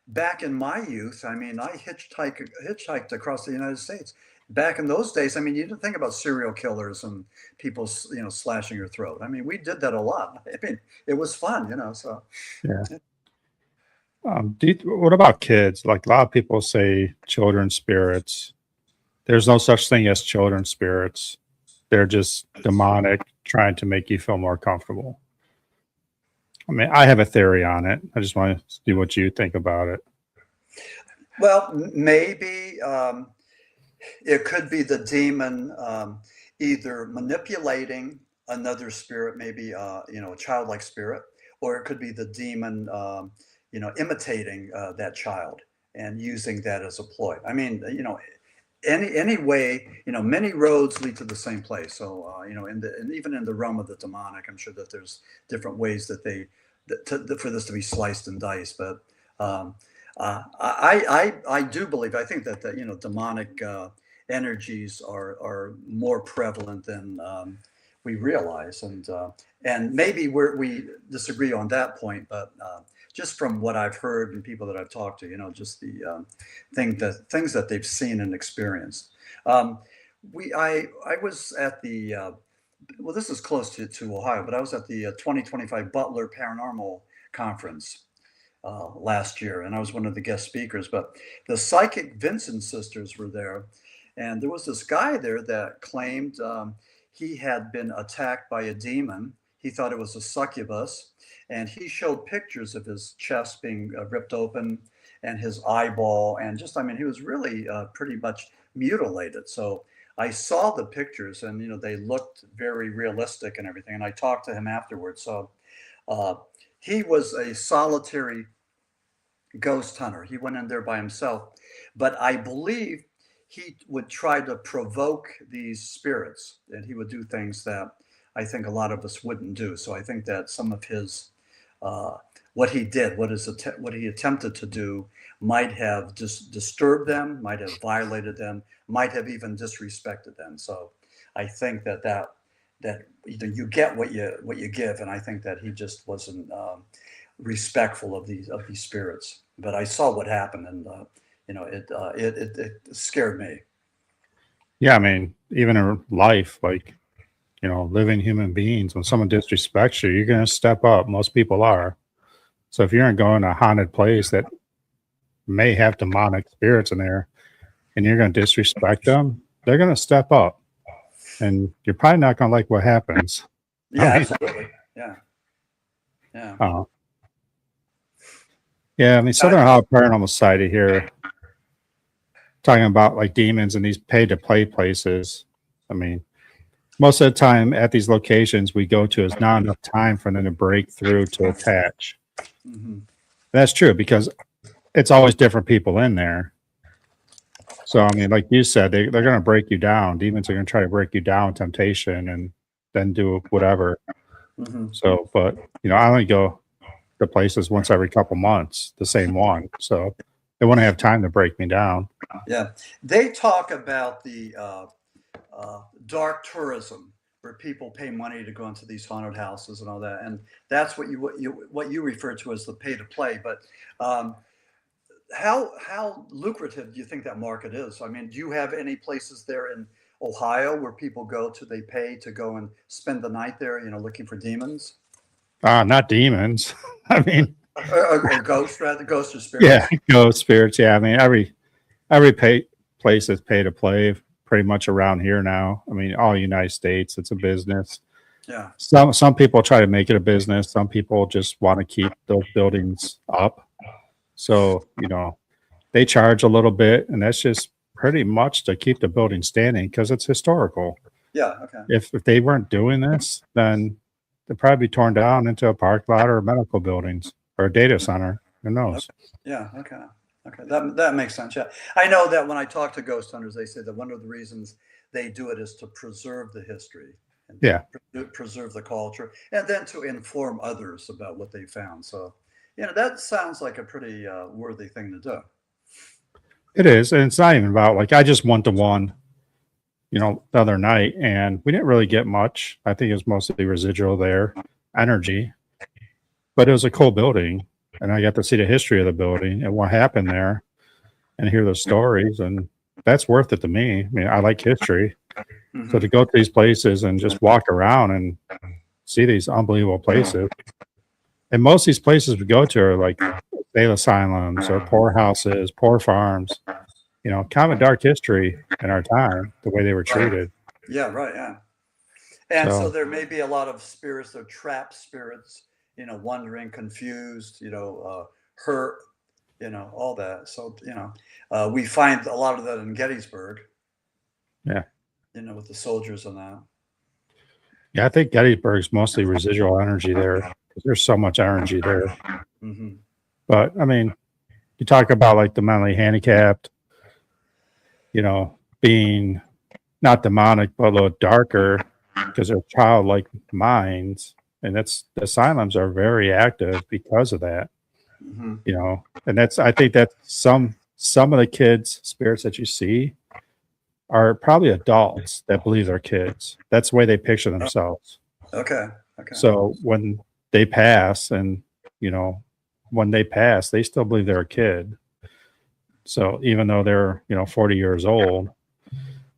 B: back in my youth, I mean, I hitchhiked across the United States. Back in those days, I mean, you didn't think about serial killers and people, you know, slashing your throat. I mean, we did that a lot. I mean, it was fun, you know. So,
A: Yeah. What about kids? Like a lot of people say children's spirits. There's no such thing as children's spirits. They're just demonic, trying to make you feel more comfortable. I mean, I have a theory on it. I just want to see what you think about it.
B: well, maybe it could be the demon either manipulating another spirit, maybe you know, a childlike spirit, or it could be the demon you know, imitating that child and using that as a ploy. I mean, you know, any way, you know, many roads lead to the same place. So you know, and even in the realm of the demonic, I'm sure that there's different ways that for this to be sliced and diced. But I do believe, I think that you know, demonic energies are more prevalent than we realize, and maybe we disagree on that point, but just from what I've heard and people that I've talked to, you know, just the things that they've seen and experienced. I was at the well, this is close to Ohio, but I was at the 2025 Butler Paranormal Conference last year, and I was one of the guest speakers. But the Psychic Vincent sisters were there, and there was this guy there that claimed he had been attacked by a demon. He thought it was a succubus, and he showed pictures of his chest being ripped open and his eyeball, and just, I mean, he was really pretty much mutilated. So I saw the pictures, and you know, they looked very realistic and everything. And I talked to him afterwards. So uh, he was a solitary ghost hunter. He went in there by himself, but I believe he would try to provoke these spirits, and he would do things that I think a lot of us wouldn't do. So I think that some of his uh, what he did, what he attempted to do, might have just disturbed them, might have violated them, might have even disrespected them. So I think that you know, you get what you give, and I think that he just wasn't respectful of these spirits. But I saw what happened, and you know, it scared me.
A: Yeah, I mean, even in life, like, you know, living human beings, when someone disrespects you, you're going to step up. Most people are. So if you're going to a haunted place that may have demonic spirits in there and you're going to disrespect them, they're going to step up, and you're probably not going to like what happens.
B: Yeah,
A: I mean,
B: absolutely. Yeah, yeah.
A: uh, yeah, I mean, Southern Ohio Paranormal Society here talking about like demons and these pay to play places. I mean, most of the time at these locations we go to is not enough time for them to break through to attach.
B: Hmm.
A: That's true because it's always different people in there. So, I mean, like you said, they're going to break you down. Demons are going to try to break you down with temptation and then do whatever.
B: Hmm.
A: So, but, you know, I only go the places once every couple months, the same one. So they wouldn't have time to break me down.
B: Yeah, they talk about the dark tourism, where people pay money to go into these haunted houses and all that, and that's what you refer to as the pay to play. But how lucrative do you think that market is? I mean, do you have any places there in Ohio where people they pay to go and spend the night there, looking for demons?
A: Not demons. I mean,
B: or ghosts, rather, ghosts or
A: yeah,
B: spirits?
A: ghost spirits. Yeah, I mean, every place is pay to play pretty much around here now. I mean, all United States, it's a business.
B: Yeah.
A: Some people try to make it a business. Some people just want to keep those buildings up. So, they charge a little bit, and that's just pretty much to keep the building standing because it's historical.
B: Yeah. Okay.
A: If they weren't doing this, then they'd probably be torn down into a park lot or medical buildings or a data center. Who knows?
B: Yeah. Okay. Okay. That makes sense. Yeah. I know that when I talk to ghost hunters, they say that one of the reasons they do it is to preserve the history and
A: Yeah.
B: preserve the culture, and then to inform others about what they found. So, that sounds like a pretty worthy thing to do.
A: It is. And it's not even about like I just one to one, the other night, and we didn't really get much. I think it was mostly residual there, energy. But it was a cool building, and I got to see the history of the building and what happened there and hear the stories, and that's worth it to me. I mean, I like history.
B: Mhm.
A: So to go to these places and just walk around and see these unbelievable places. And most of these places we go to are like state asylums or poor houses, poor farms, kind of a dark history in our time, the way they were treated.
B: Yeah, right. Yeah. And so
A: So,
B: there may be a lot of spirits, or trapped spirits, wandering, confused, hurt, all that. So, we find a lot of that in Gettysburg,
A: yeah.
B: with the soldiers and that.
A: Yeah, I think Gettysburg's mostly residual energy there because there's so much energy there.
B: Hmm.
A: But I mean, you talk about like the mentally handicapped, being not demonic, but a little darker because they're childlike minds. And the asylums are very active because of that,
B: Hmm.
A: and I think that some of the kids' spirits that you see are probably adults that believe they're kids. That's the way they picture themselves.
B: Okay. Okay.
A: So when they pass they still believe they're a kid. So even though they're, 40 years old.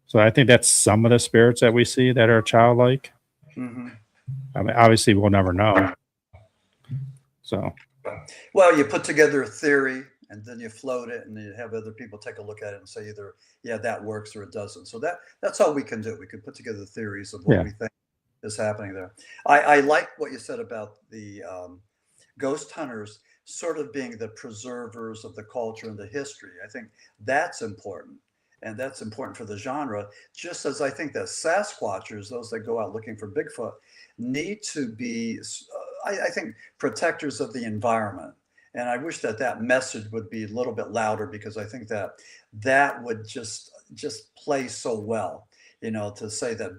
A: So I think that's some of the spirits that we see that are childlike.
B: Hmm.
A: I mean, obviously we'll never know. So,
B: Well, you put together a theory, and then you float it, and you have other people take a look at it and say either, yeah, that works, or it doesn't. So that's all we can do. We can put together theories of what
A: yeah,
B: we think is happening there. I like what you said about the ghost hunters sort of being the preservers of the culture and the history. I think that's important. And that's important for the genre, just as I think that Sasquatchers, those that go out looking for Bigfoot, need to be, I think, protectors of the environment. And I wish that message would be a little bit louder, because I think that would just play so well, to say that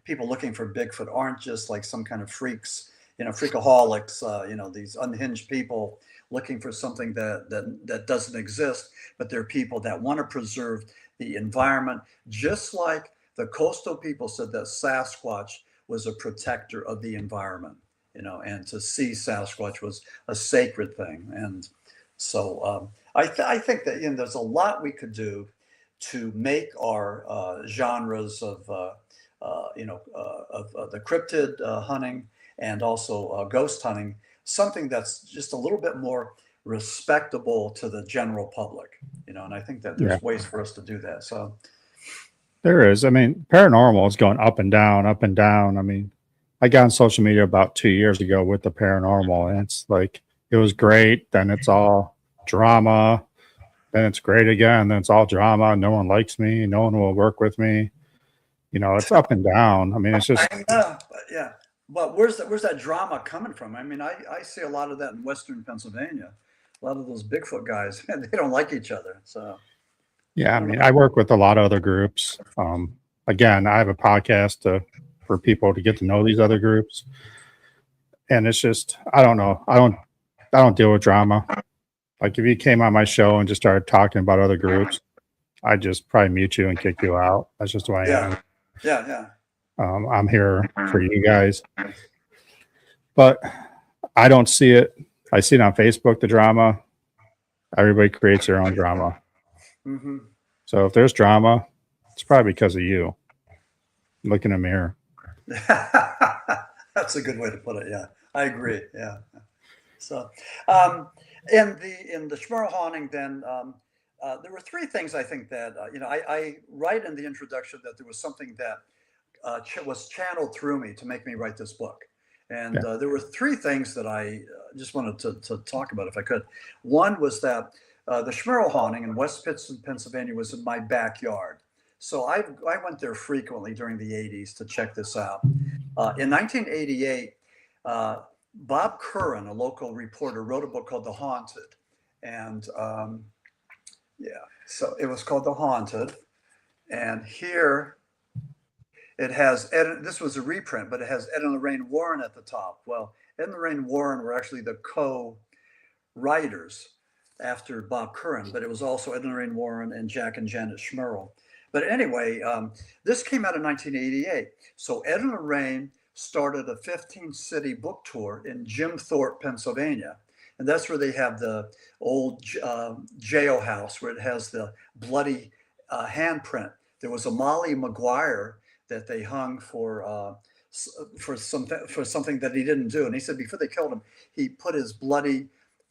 B: people looking for Bigfoot aren't just like some kind of freaks, freakaholics, these unhinged people looking for something that doesn't exist, but they're people that want to preserve the environment, just like the coastal people said that Sasquatch was a protector of the environment, and to see Sasquatch was a sacred thing. And so I think that there's a lot we could do to make our genres of the cryptid hunting and also ghost hunting something that's just a little bit more respectable to the general public, and I think that
A: yeah,
B: there's ways for us to do that. So,
A: there is. I mean, paranormal is going up and down, up and down. I mean, I got on social media about 2 years ago with the paranormal, and it's like, it was great. Then it's all drama. Then it's great again. Then it's all drama. No one likes me. No one will work with me. It's up and down. I mean, it's just,
B: I know, but yeah. But where's that drama coming from? I mean, I see a lot of that in Western Pennsylvania. A lot of those Bigfoot guys, man, they don't like each other. So
A: yeah.
B: I
A: I
B: don't
A: mean,
B: know.
A: I work with a lot of other groups. Again, I have a podcast for people to get to know these other groups. And it's just, I don't know. I don't I don't deal with drama. Like if you came on my show and just started talking about other groups, I'd just probably mute you and kick you out. That's just who I am.
B: Yeah.
A: I'm here for you guys, but I don't see it. I see it on Facebook, the drama. Everybody creates their own drama.
B: Mm-hmm.
A: So if there's drama, it's probably because of you. Look in the mirror.
B: That's a good way to put it. Yeah, I agree. Yeah. So, in the Smurl Haunting, then there were three things I think that I write in the introduction that there was something that was channeled through me to make me write this book, and there were three things that I just wanted to talk about if I could. One was that the Smurl Haunting in West Pittston, Pennsylvania, was in my backyard. So I went there frequently during the 80s to check this out. In 1988, Bob Curran, a local reporter, wrote a book called The Haunted. And so it was called The Haunted. And here it has, this was a reprint, but it has Ed and Lorraine Warren at the top. Well, Ed and Lorraine Warren were actually the co-writers after Bob Curran, but it was also Ed and Lorraine Warren and Jack and Janet Smurl. But anyway, this came out in 1988. So Ed and Lorraine started a 15-city book tour in Jim Thorpe, Pennsylvania. And that's where they have the old jailhouse where it has the bloody handprint. There was a Molly Maguire that they hung for something that he didn't do. And he said before they killed him, he put his bloody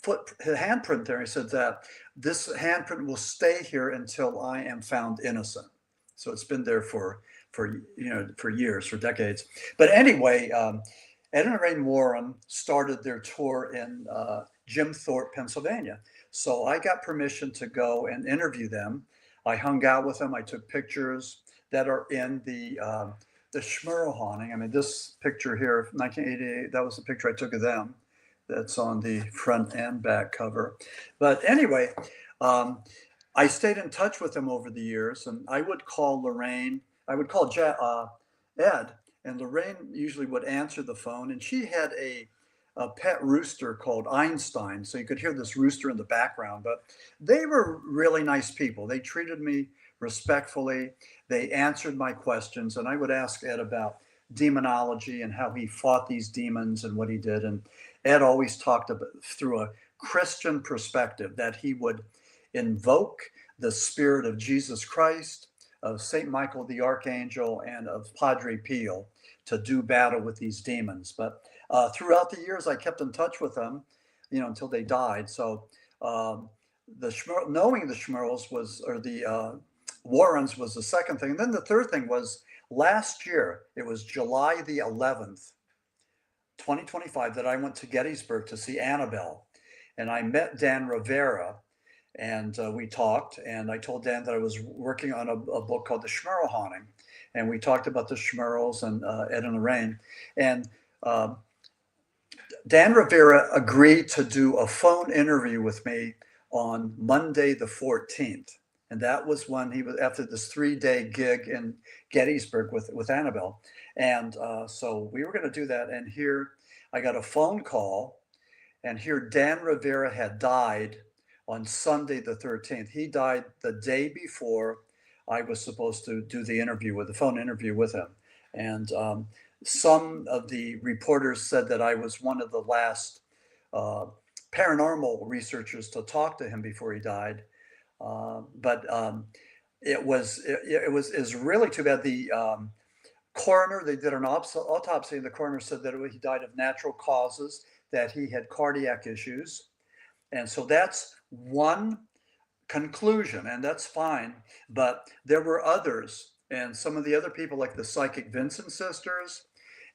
B: handprint there. He said that this handprint will stay here until I am found innocent. So it's been there for years, for decades. But anyway, Ed and Lorraine Warren started their tour in Jim Thorpe, Pennsylvania. So I got permission to go and interview them. I hung out with them. I took pictures that are in the Smurl Haunting. I mean, this picture here, 1988, that was the picture I took of them. That's on the front and back cover. But anyway, I stayed in touch with them over the years, and I would call Lorraine. I would call Ed, and Lorraine usually would answer the phone, and she had a pet rooster called Einstein, so you could hear this rooster in the background. But they were really nice people. They treated me respectfully. They answered my questions, and I would ask Ed about demonology and how he fought these demons and what he did. And Ed always talked about through a Christian perspective that he would invoke the spirit of Jesus Christ, of St. Michael the Archangel, and of Padre Pio to do battle with these demons. But throughout the years, I kept in touch with them, until they died. So knowing the Smurls or the Warrens was the second thing. And then the third thing was last year, it was July the 11th, 2025, that I went to Gettysburg to see Annabelle. And I met Dan Rivera, and we talked. And I told Dan that I was working on a book called The Smurl Haunting. And we talked about the Smurls and Ed and Lorraine. And Dan Rivera agreed to do a phone interview with me on Monday the 14th. And that was when he was after this 3-day gig in Gettysburg with Annabelle. And so we were going to do that. And here I got a phone call, and here Dan Rivera had died on Sunday the 13th. He died the day before I was supposed to do the phone interview with him. And some of the reporters said that I was one of the last paranormal researchers to talk to him before he died. But it was really too bad. The coroner, they did an autopsy, and the coroner said that he died of natural causes, that he had cardiac issues. And so that's one conclusion, and that's fine. But there were others, and some of the other people, like the Psychic Vincent sisters,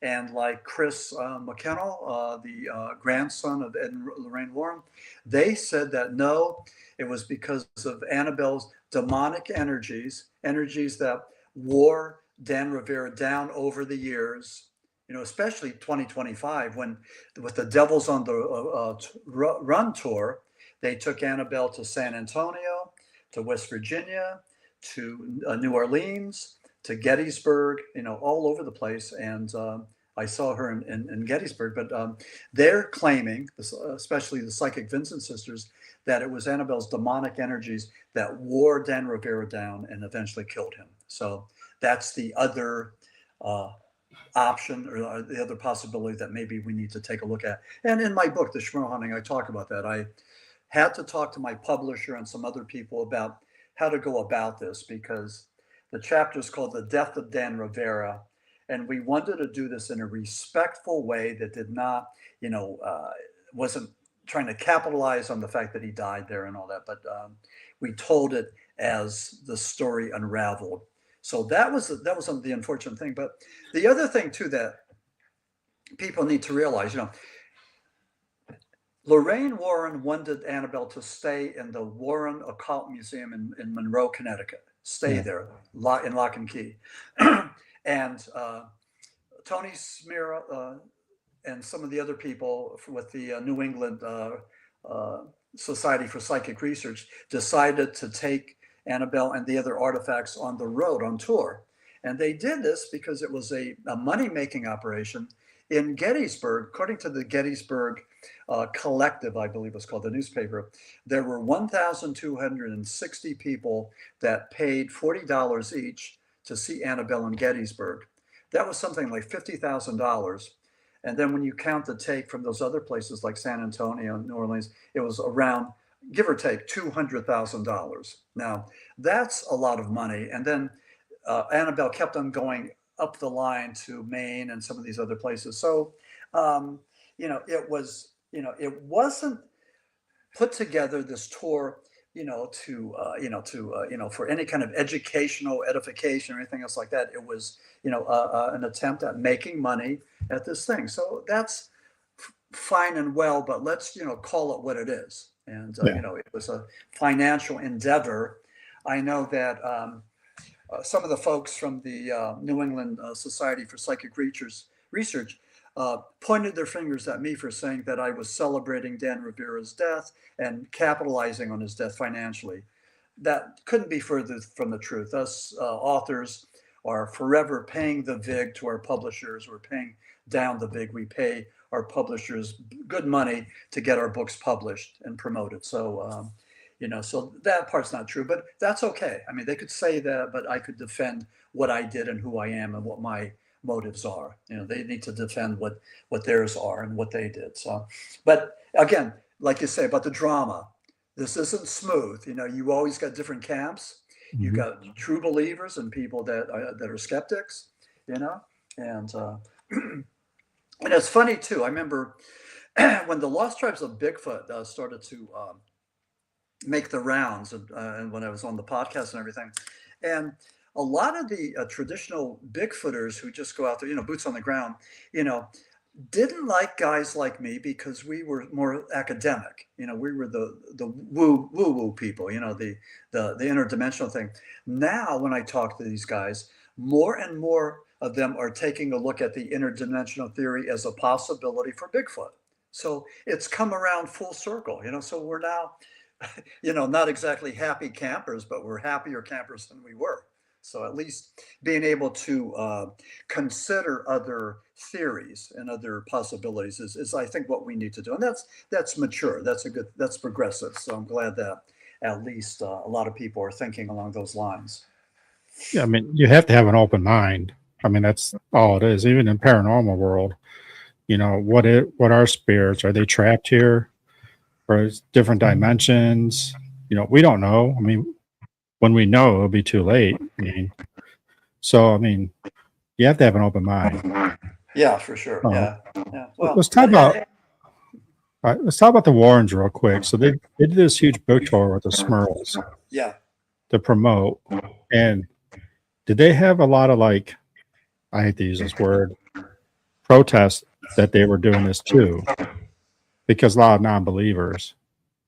B: and like Chris McKennell, the grandson of Ed and Lorraine Warren, they said that no, it was because of Annabelle's demonic energies that wore Dan Rivera down over the years, especially 2025, when with the Devils on the Run tour, they took Annabelle to San Antonio, to West Virginia, to New Orleans, to Gettysburg, all over the place. And I saw her in Gettysburg, but they're claiming, especially the Psychic Vincent sisters, that it was Annabelle's demonic energies that wore Dan Rivera down and eventually killed him. So that's the other option, or the other possibility that maybe we need to take a look at. And in my book, The Smurl Haunting, I talk about that. I had to talk to my publisher and some other people about how to go about this, because the chapter is called The Death of Dan Rivera. And we wanted to do this in a respectful way that did not, wasn't trying to capitalize on the fact that he died there and all that, but we told it as the story unraveled. So that was the unfortunate thing. But the other thing too that people need to realize, Lorraine Warren wanted Annabelle to stay in the Warren Occult Museum in Monroe, Connecticut. Stay there, in Lock and Key. And Tony Smira and some of the other people with the New England Society for Psychic Research decided to take Annabelle and the other artifacts on the road, on tour. And they did this because it was a money-making operation. In Gettysburg, according to the Gettysburg Collective, I believe it's called, the newspaper, there were 1,260 people that paid $40 each to see Annabelle in Gettysburg. That was something like $50,000. And then when you count the take from those other places like San Antonio, New Orleans, it was around, give or take, $200,000. Now, that's a lot of money. And then Annabelle kept on going up the line to Maine and some of these other places. So, it wasn't put together, this tour, for any kind of educational edification or anything else like that. It was, an attempt at making money at this thing. So that's fine and well, but let's, call it what it is. And, it was a financial endeavor. I know that some of the folks from the New England Society for Psychic Research pointed their fingers at me for saying that I was celebrating Dan Rivera's death and capitalizing on his death financially. That couldn't be further from the truth. Us authors are forever paying the VIG to our publishers. We're paying down the VIG. We pay our publishers good money to get our books published and promoted. So, so that part's not true, but that's okay. I mean, they could say that, but I could defend what I did and who I am and what my motives are. They need to defend what theirs are and what they did. So, but again, like you say about the drama, this isn't smooth. You always got different camps. You got true believers and people that are skeptics. And and it's funny too. I remember when the Lost Tribes of Bigfoot started to make the rounds, and when I was on the podcast and everything, and a lot of the traditional Bigfooters who just go out there, boots on the ground, didn't like guys like me because we were more academic. We were the woo people, the interdimensional thing. Now, when I talk to these guys, more and more of them are taking a look at the interdimensional theory as a possibility for Bigfoot. So it's come around full circle, so we're now, not exactly happy campers, but we're happier campers than we were. So at least being able to consider other theories and other possibilities is I think what we need to do. And that's mature. That's progressive. So I'm glad that at least a lot of people are thinking along those lines.
A: Yeah, I mean, you have to have an open mind. I mean, that's all it is. Even in paranormal world, what are spirits? Are they trapped here? Or is different dimensions? We don't know. I mean, when we know, it'll be too late. You have to have an open mind.
B: Yeah, for sure. Yeah. Well,
A: let's talk about the Warrens real quick. So they did this huge book tour with the Smurls.
B: Yeah.
A: To promote. And did they have a lot of I hate to use this word, protests that they were doing this too? Because a lot of non-believers.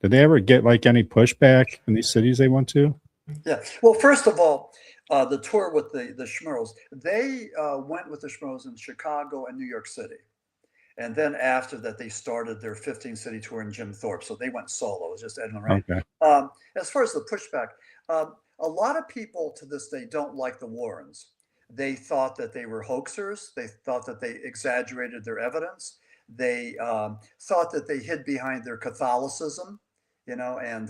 A: Did they ever get any pushback in these cities they went to?
B: Yeah. Well, first of all, the tour with the Smurls, they went with the Smurls in Chicago and New York City. And then after that, they started their 15-city tour in Jim Thorpe. So they went solo. It was just Ed and Lorraine.
A: Okay.
B: As far as the pushback, a lot of people to this day don't like the Warrens. They thought that they were hoaxers. They thought that they exaggerated their evidence. They thought that they hid behind their Catholicism, and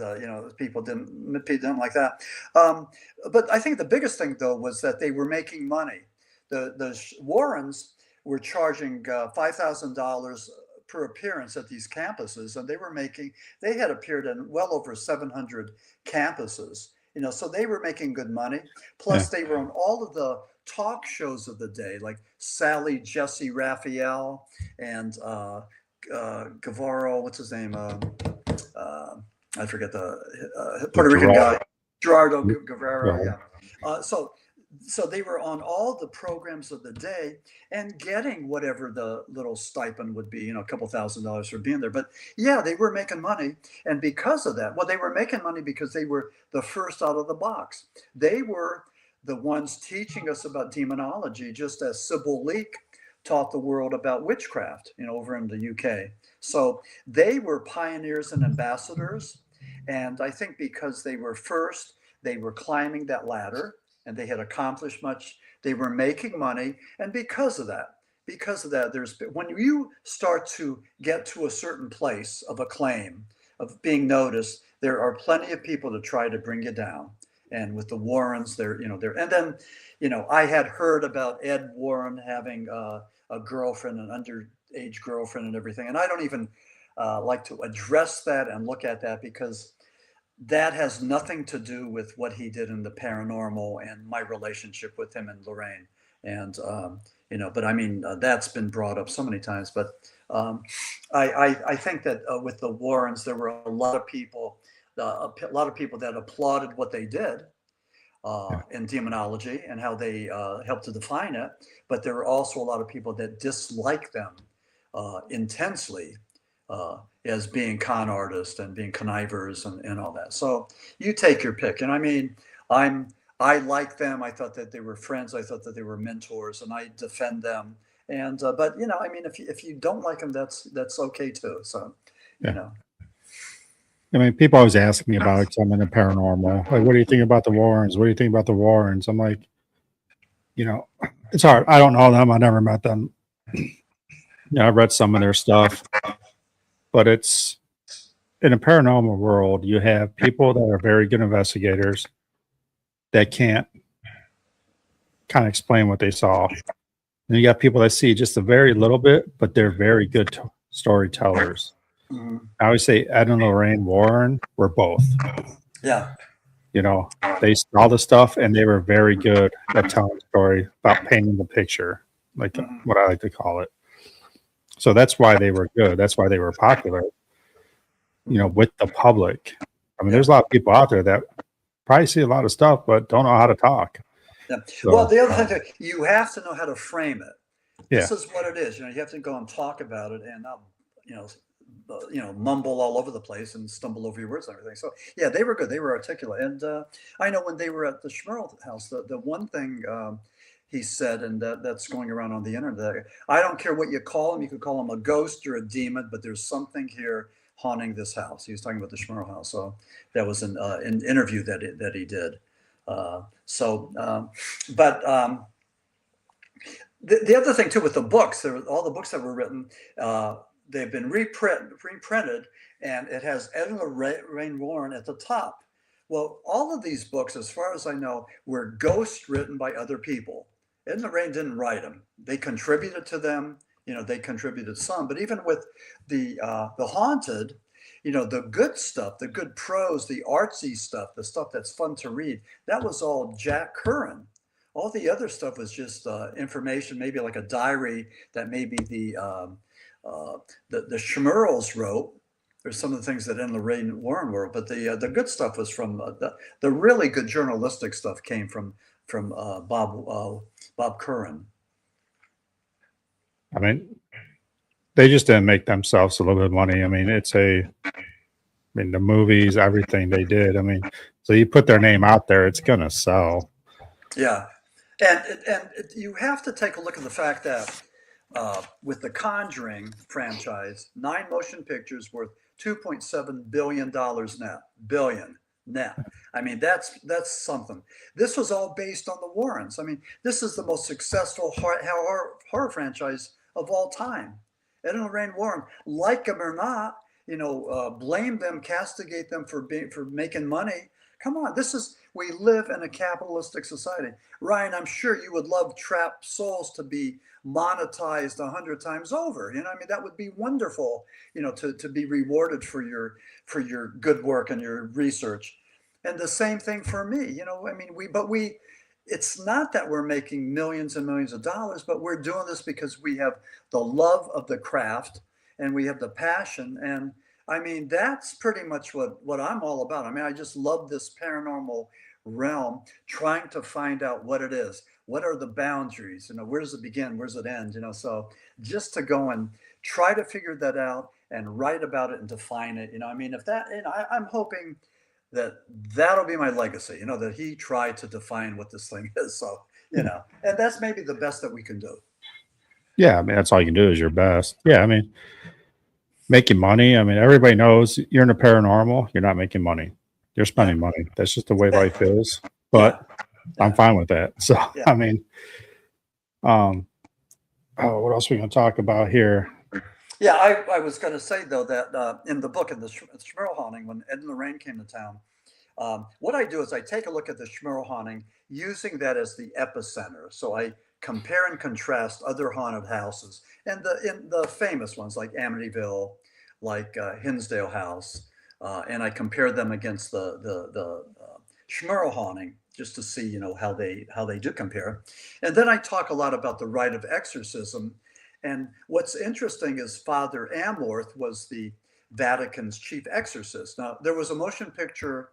B: people didn't like that. Um, but I think the biggest thing though was that they were making money. The Warrens were charging $5,000 per appearance at these campuses, and they had appeared in well over 700 campuses. So they were making good money.
A: Yeah.
B: Plus, they were on all of the talk shows of the day, like Sally Jesse Raphael and Guevara. What's his name? I forget the Puerto Rican guy, Gerardo Guevara. Yeah. So they were on all the programs of the day and getting whatever the little stipend would be, a couple $1,000s for being there. But yeah, they were making money. And because of that, well, they were making money because they were the first out of the box. They were the ones teaching us about demonology, just as Sybil Leek taught the world about witchcraft, over in the UK. So they were pioneers and ambassadors. And I think because they were first, they were climbing that ladder and they had accomplished much. They were making money. And because of that, when you start to get to a certain place of acclaim, of being noticed, there are plenty of people to try to bring you down. And with the Warrens, and then, I had heard about Ed Warren having a girlfriend, an underage girlfriend and everything. And I don't even like to address that and look at that because that has nothing to do with what he did in the paranormal and my relationship with him and Lorraine. And, but I mean, that's been brought up so many times. But I think that with the Warrens, there were a lot of people that applauded what they did in demonology and how they helped to define it. But there were also a lot of people that disliked them intensely as being con artists and being connivers and all that. So you take your pick. And I mean, I like them. I thought that they were friends. I thought that they were mentors, and I defend them. And but I mean, if you don't like them, that's okay too. So
A: I mean, people always ask me about something in the paranormal. Like, what do you think about the Warrens? What do you think about the Warrens? I'm like, it's hard. I don't know them. I never met them. I've read some of their stuff, but it's in a paranormal world. You have people that are very good investigators that can't kind of explain what they saw. And you got people that see just a very little bit, but they're very good storytellers.
B: Mm-hmm.
A: I always say Ed and Lorraine Warren were both.
B: Yeah.
A: They saw the stuff and they were very good at telling a story, about painting the picture, like what I like to call it. So that's why they were good. That's why they were popular, with the public. I mean, there's a lot of people out there that probably see a lot of stuff, but don't know how to talk.
B: Yeah. So, well, the other thing, you have to know how to frame it.
A: Yeah.
B: This is what it is. You have to go and talk about it and not, mumble all over the place and stumble over your words and everything. So yeah, they were good. They were articulate. And I know when they were at the Smurl house, the one thing he said, and that's going around on the internet, I don't care what you call him. You could call him a ghost or a demon, but there's something here haunting this house. He was talking about the Smurl house. So that was an interview that he did. The other thing too with the books, all the books that were written, they've been reprinted, and it has Ed and Lorraine Warren at the top. Well, all of these books, as far as I know, were ghost written by other people. Ed and Lorraine didn't write them. They contributed to them. They contributed some. But even with the haunted, the good stuff, the good prose, the artsy stuff, the stuff that's fun to read, that was all Jack Curran. All the other stuff was just information, maybe like a diary that maybe the Smurls wrote. There's some of the things that Ed and Lorraine Warren were, but the good stuff was from the really good journalistic stuff came from Bob Curran.
A: I mean, they just didn't make themselves a little bit of money. I mean, the movies, everything they did. I mean, so you put their name out there, it's gonna sell.
B: Yeah, and you have to take a look at the fact that with the Conjuring franchise, 9 motion pictures worth $2.7 billion net. Billion. Nah. I mean, that's something. This was all based on the Warrens. I mean, this is the most successful horror franchise of all time. Ed and Lorraine Warren, like them or not, blame them, castigate them for making money. Come on, we live in a capitalistic society. Ryan, I'm sure you would love Trapped Souls to be monetized 100 times over. I mean, that would be wonderful. To be rewarded for your good work and your research. And the same thing for me. I mean, it's not that we're making millions and millions of dollars, but we're doing this because we have the love of the craft and we have the passion. And I mean, that's pretty much what I'm all about. I mean, I just love this paranormal realm, trying to find out what it is. What are the boundaries? Where does it begin? Where does it end? So just to go and try to figure that out and write about it and define it. I mean, if that, I'm hoping that'll be my legacy, that he tried to define what this thing is. So, and that's maybe the best that we can do.
A: Yeah, I mean, that's all you can do is your best. Yeah, I mean, making money. I mean, everybody knows you're in the paranormal, you're not making money. You're spending money. That's just the way life is. But I'm fine with that. So, I mean, what else are we going to talk about here?
B: Yeah, I was going to say, though, that in the book, in the Smurl Haunting, when Ed and Lorraine came to town, what I do is I take a look at the Smurl Haunting, using that as the epicenter. So I compare and contrast other haunted houses, and the famous ones like Amityville, like Hinsdale House, and I compare them against the Smurl Haunting, just to see how they do compare. And then I talk a lot about the rite of exorcism. And what's interesting is Father Amorth was the Vatican's chief exorcist. Now, there was a motion picture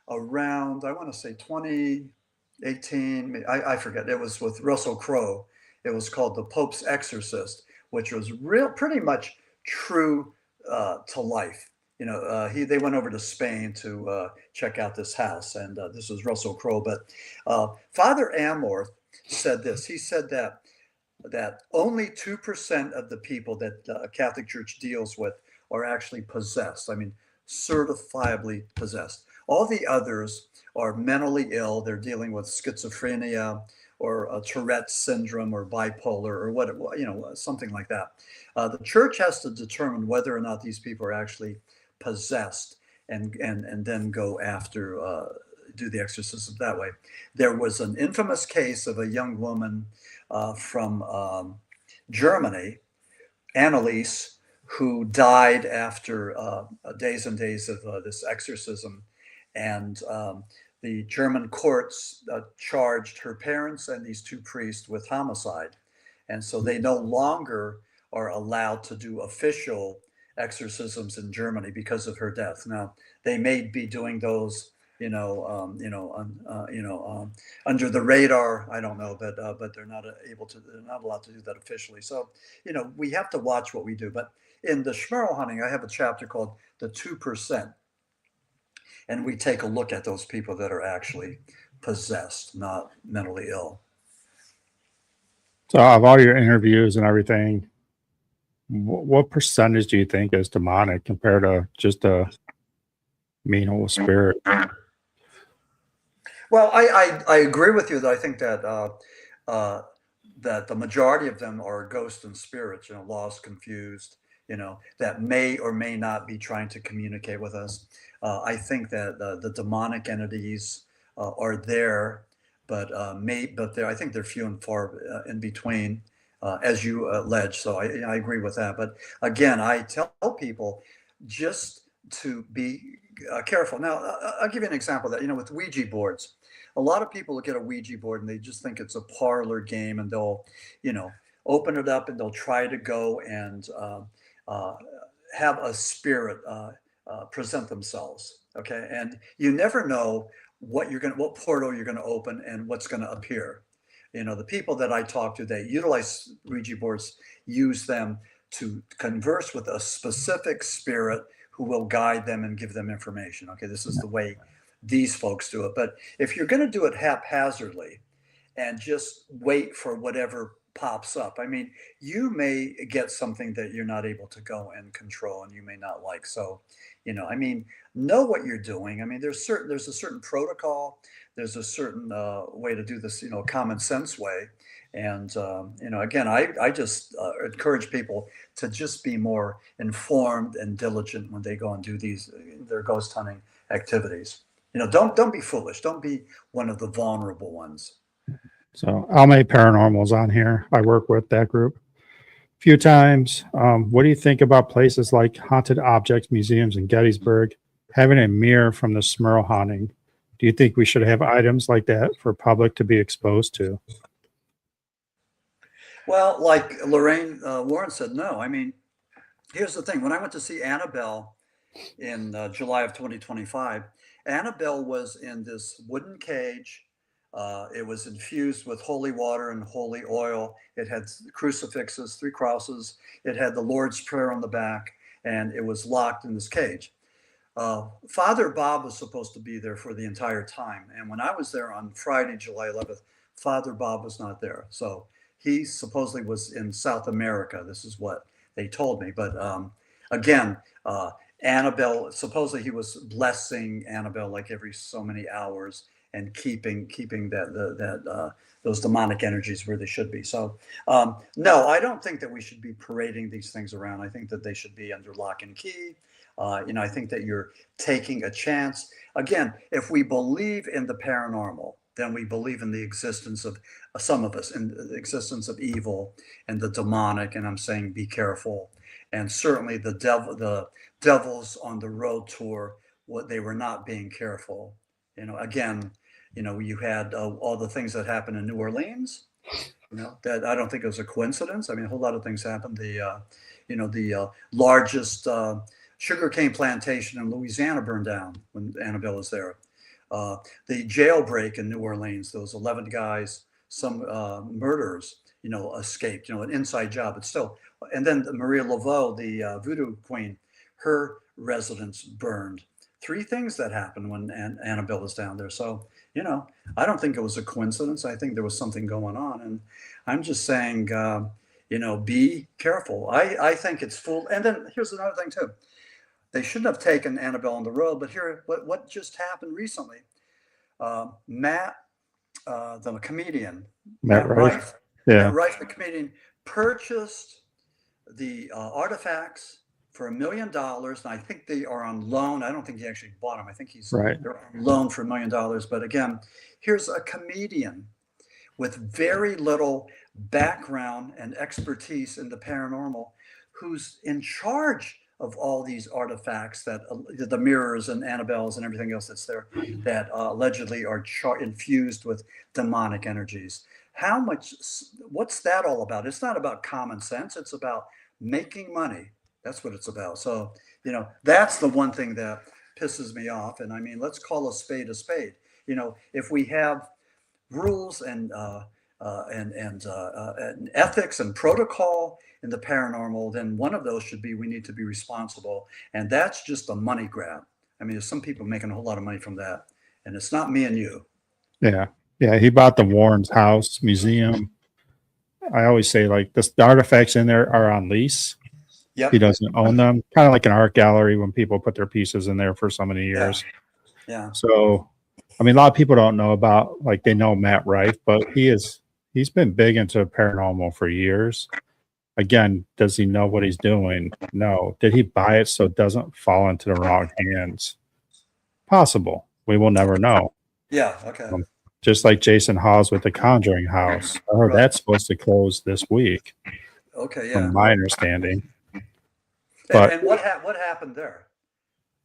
B: around, I want to say 2018, I forget, it was with Russell Crowe. It was called The Pope's Exorcist, which was pretty much true to life. They went over to Spain to check out this house, and this was Russell Crowe. But Father Amorth said this. He said that only 2% of the people that the Catholic Church deals with are actually possessed. I mean, certifiably possessed. All the others are mentally ill. They're dealing with schizophrenia or a Tourette's syndrome or bipolar or something like that. The church has to determine whether or not these people are actually possessed and then go after, do the exorcism that way. There was an infamous case of a young woman from Germany, Anneliese, who died after days and days of this exorcism. And the German courts charged her parents and these two priests with homicide. And so they no longer are allowed to do official exorcisms in Germany because of her death. Now, they may be doing those under the radar. I don't know, but they're not they're not allowed to do that officially. So, we have to watch what we do. But in the Smurl Haunting, I have a chapter called The 2%. And we take a look at those people that are actually possessed, not mentally ill.
A: So, of all your interviews and everything, what percentage do you think is demonic compared to just a mean old spirit?
B: Well, I agree with you that I think that that the majority of them are ghosts and spirits, lost, confused, that may or may not be trying to communicate with us. I think that the demonic entities are there, but I think they're few and far in between, as you allege. So I agree with that. But again, I tell people just to be careful. Now, I'll give you an example of that. With Ouija boards, a lot of people look at a Ouija board and they just think it's a parlor game, and they'll, open it up and they'll try to go and have a spirit present themselves. Okay, and you never know what portal you're going to open and what's going to appear. The people that I talk to, they utilize Ouija boards, use them to converse with a specific spirit who will guide them and give them information. Okay, this is the way these folks do it. But if you're going to do it haphazardly and just wait for whatever pops up. I mean, you may get something that you're not able to go and control and you may not like. So, I mean, know what you're doing. I mean, there's a certain protocol, there's a certain way to do this, common sense way. And, again, I just encourage people to just be more informed and diligent when they go and do their ghost hunting activities. Don't be foolish. Don't be one of the vulnerable ones.
A: So Almay Paranormal's on here. I work with that group a few times. What do you think about places like Haunted Objects Museums in Gettysburg having a mirror from the Smurl Haunting? Do you think we should have items like that for public to be exposed to?
B: Well, like Lorraine Warren said, no. I mean, here's the thing. When I went to see Annabelle in July of 2025, Annabelle was in this wooden cage. It was infused with holy water and holy oil. It had crucifixes, 3 crosses. It had the Lord's Prayer on the back, and it was locked in this cage. Father Bob was supposed to be there for the entire time. And when I was there on Friday, July 11th, Father Bob was not there. So he supposedly was in South America. This is what they told me. But again, Annabelle, supposedly he was blessing Annabelle like every so many hours and keeping those demonic energies where they should be. So no, I don't think that we should be parading these things around. I think that they should be under lock and key. I think that you're taking a chance. Again, if we believe in the paranormal, then we believe in the existence of some of us, in the existence of evil and the demonic. And I'm saying be careful. And certainly the devils on the road tour, they were not being careful. Again, you had all the things that happened in New Orleans. That I don't think it was a coincidence. I mean, a whole lot of things happened. The largest sugarcane plantation in Louisiana burned down when Annabelle was there. The jailbreak in New Orleans, those 11 guys, some murderers, escaped. An inside job, but still. And then Maria Laveau, the voodoo queen, her residence burned. 3 things that happened when Annabelle was down there. So, I don't think it was a coincidence. I think there was something going on. And I'm just saying, be careful. I think it's full. And then here's another thing too. They shouldn't have taken Annabelle on the road, but here, what just happened recently? Matt, the comedian,
A: Matt Rife. Yeah.
B: Matt Rife, the comedian, purchased the artifacts for $1 million, and I think they are on loan. I don't think he actually bought them. I think they're on loan for $1 million. But again, here's a comedian with very little background and expertise in the paranormal, who's in charge of all these artifacts, that the mirrors and Annabelles and everything else that's there, that allegedly are infused with demonic energies. What's that all about? It's not about common sense. It's about making money. That's what it's about. So, that's the one thing that pisses me off. And I mean, let's call a spade a spade. If we have rules and ethics and protocol in the paranormal, then one of those should be, we need to be responsible. And that's just a money grab. I mean, there's some people making a whole lot of money from that. And it's not me and you.
A: Yeah. Yeah. He bought the Warren's house museum. I always say, like, the artifacts in there are on lease.
B: Yep.
A: He doesn't own them. Kind of like an art gallery when people put their pieces in there for so many years.
B: Yeah.
A: So, I mean, a lot of people don't know about, like, they know Matt Rife, but he's been big into paranormal for years. Again, does he know what he's doing? No. Did he buy it so it doesn't fall into the wrong hands? Possible. We will never know.
B: Yeah. Okay.
A: Just like Jason Hawes with the Conjuring House. I heard that's supposed to close this week.
B: Okay. Yeah.
A: From my understanding.
B: And what happened there?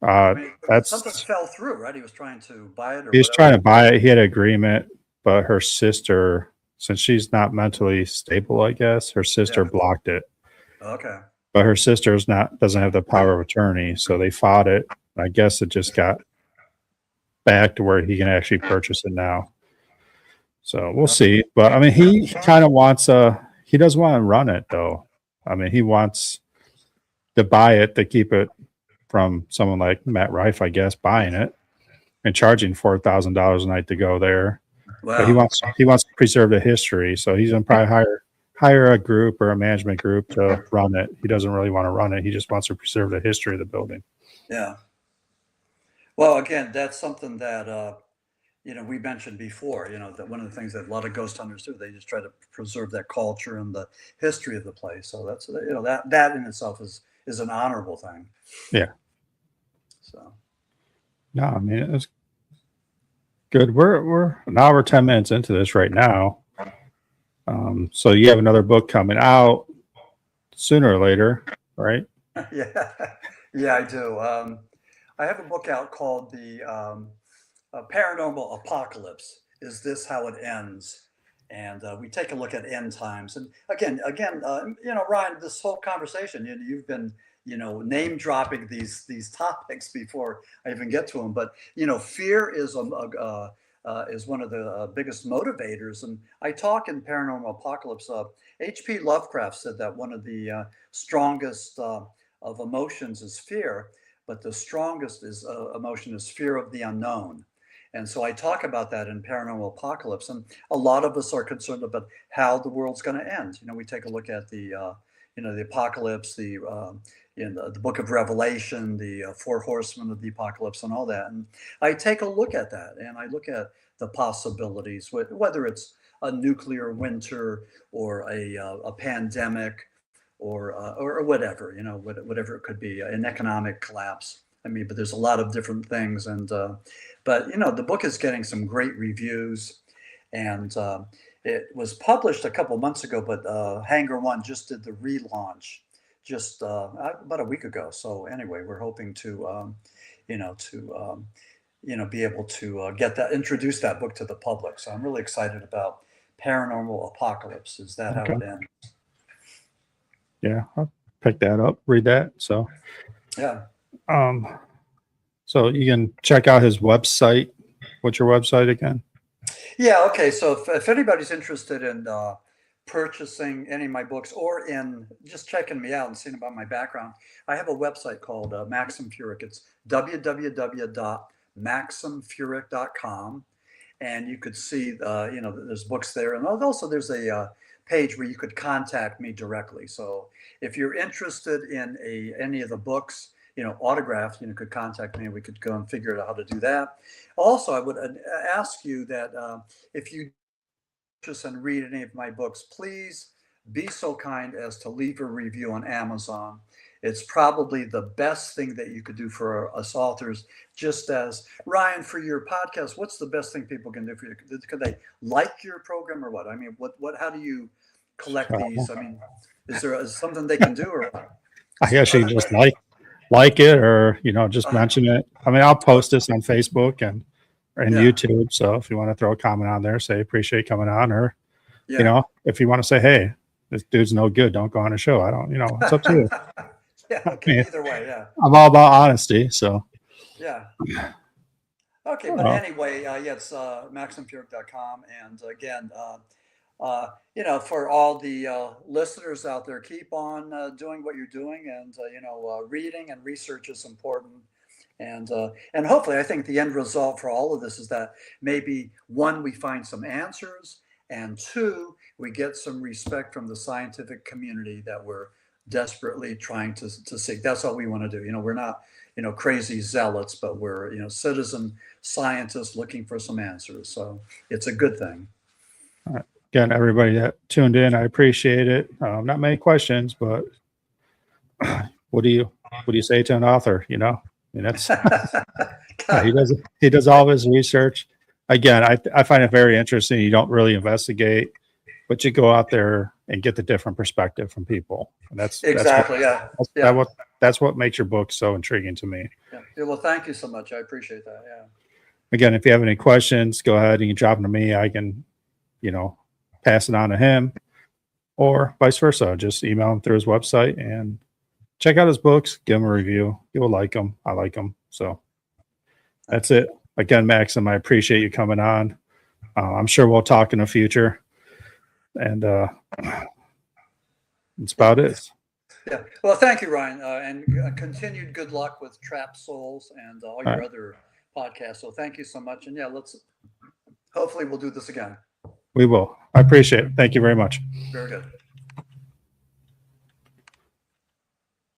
B: Something fell through, right? He was trying to buy it.
A: He was trying to buy it. He had an agreement, but her sister, since she's not mentally stable, I guess, her sister blocked it.
B: Okay.
A: But her sister's doesn't have the power of attorney, so they fought it. I guess it just got back to where he can actually purchase it now. So we'll see. But I mean, he kind of wants he doesn't want to run it though. I mean, he wants to buy it, to keep it from someone like Matt Rife, I guess, buying it and charging $4,000 a night to go there.
B: Wow.
A: But he wants to preserve the history, so he's gonna probably hire a group or a management group to run it. He doesn't really want to run it. He just wants to preserve the history of the building.
B: Yeah. Well, again, that's something that we mentioned before. That one of the things that a lot of ghost hunters do, they just try to preserve that culture and the history of the place. So that's that in itself is an honorable thing.
A: Yeah.
B: So.
A: No, I mean it's good. We're an hour 10 minutes into this right now. So you have another book coming out sooner or later, right?
B: Yeah, I do. I have a book out called the Paranormal Apocalypse. Is this how it ends? And we take a look at end times. And again, Ryan, this whole conversation, you've been, name dropping these topics before I even get to them. But fear is one of the biggest motivators. And I talk in Paranormal Apocalypse. H.P. Lovecraft said that one of the strongest of emotions is fear, but the strongest emotion is fear of the unknown. And so I talk about that in Paranormal Apocalypse, and a lot of us are concerned about how the world's going to end. We take a look at the apocalypse, in the Book of Revelation, the four horsemen of the apocalypse, and all that. And I take a look at that, and I look at the possibilities, whether it's a nuclear winter or a pandemic, or whatever, whatever it could be, an economic collapse. I mean, but there's a lot of different things, and but the book is getting some great reviews, and it was published a couple months ago, but Hangar One just did the relaunch just about a week ago. So anyway, we're hoping to be able to introduce that book to the public. So I'm really excited about Paranormal Apocalypse. Is that how it ends?
A: Yeah, I'll pick that up, read that. So
B: yeah.
A: So you can check out his website. What's your website again?
B: Yeah, okay. So if anybody's interested in purchasing any of my books or in just checking me out and seeing about my background, I have a website called Maxim Furek. It's www.maximfurek.com. And you could see, there's books there. And also there's a page where you could contact me directly. So if you're interested in any of the books, autographed, could contact me and we could go and figure out how to do that. Also, I would ask you that if you purchase and read any of my books, please be so kind as to leave a review on Amazon. It's probably the best thing that you could do for us authors. Just as Ryan, for your podcast, what's the best thing people can do for you? Could they like your program or what? I mean, how do you collect these? I mean, is there something they can do or what?
A: I guess you just like it or just mention it. I mean, I'll post this on Facebook and YouTube. So if you want to throw a comment on there, say appreciate coming on, or if you want to say, hey, this dude's no good, don't go on a show. I don't, it's up to you.
B: Yeah, okay, either way, yeah.
A: I'm all about honesty, so.
B: Yeah. Okay, but anyway, it's maximfurek.com. And again, for all the listeners out there, keep on doing what you're doing, and reading and research is important. And hopefully, I think the end result for all of this is that maybe one, we find some answers, and two, we get some respect from the scientific community that we're desperately trying to seek. That's all we want to do. We're not crazy zealots, but we're citizen scientists looking for some answers. So it's a good thing.
A: All right. Again, everybody that tuned in, I appreciate it. Not many questions, but what do you say to an author? I mean, that's he does all of his research. Again, I find it very interesting. You don't really investigate, but you go out there and get the different perspective from people. And that's what makes your book so intriguing to me.
B: Yeah. Well, thank you so much. I appreciate that. Yeah.
A: Again, if you have any questions, go ahead and you can drop them to me. I can, pass it on to him, or vice versa. Just email him through his website and check out his books. Give him a review. You'll like them. I like them. So that's it. Again, Maxim, I appreciate you coming on. I'm sure we'll talk in the future. And that's about it.
B: Yeah. Well, thank you, Ryan, and continued good luck with Trapped Souls and all your other podcasts. So thank you so much. And hopefully we'll do this again.
A: We will. I appreciate it. Thank you very much.
B: Very good.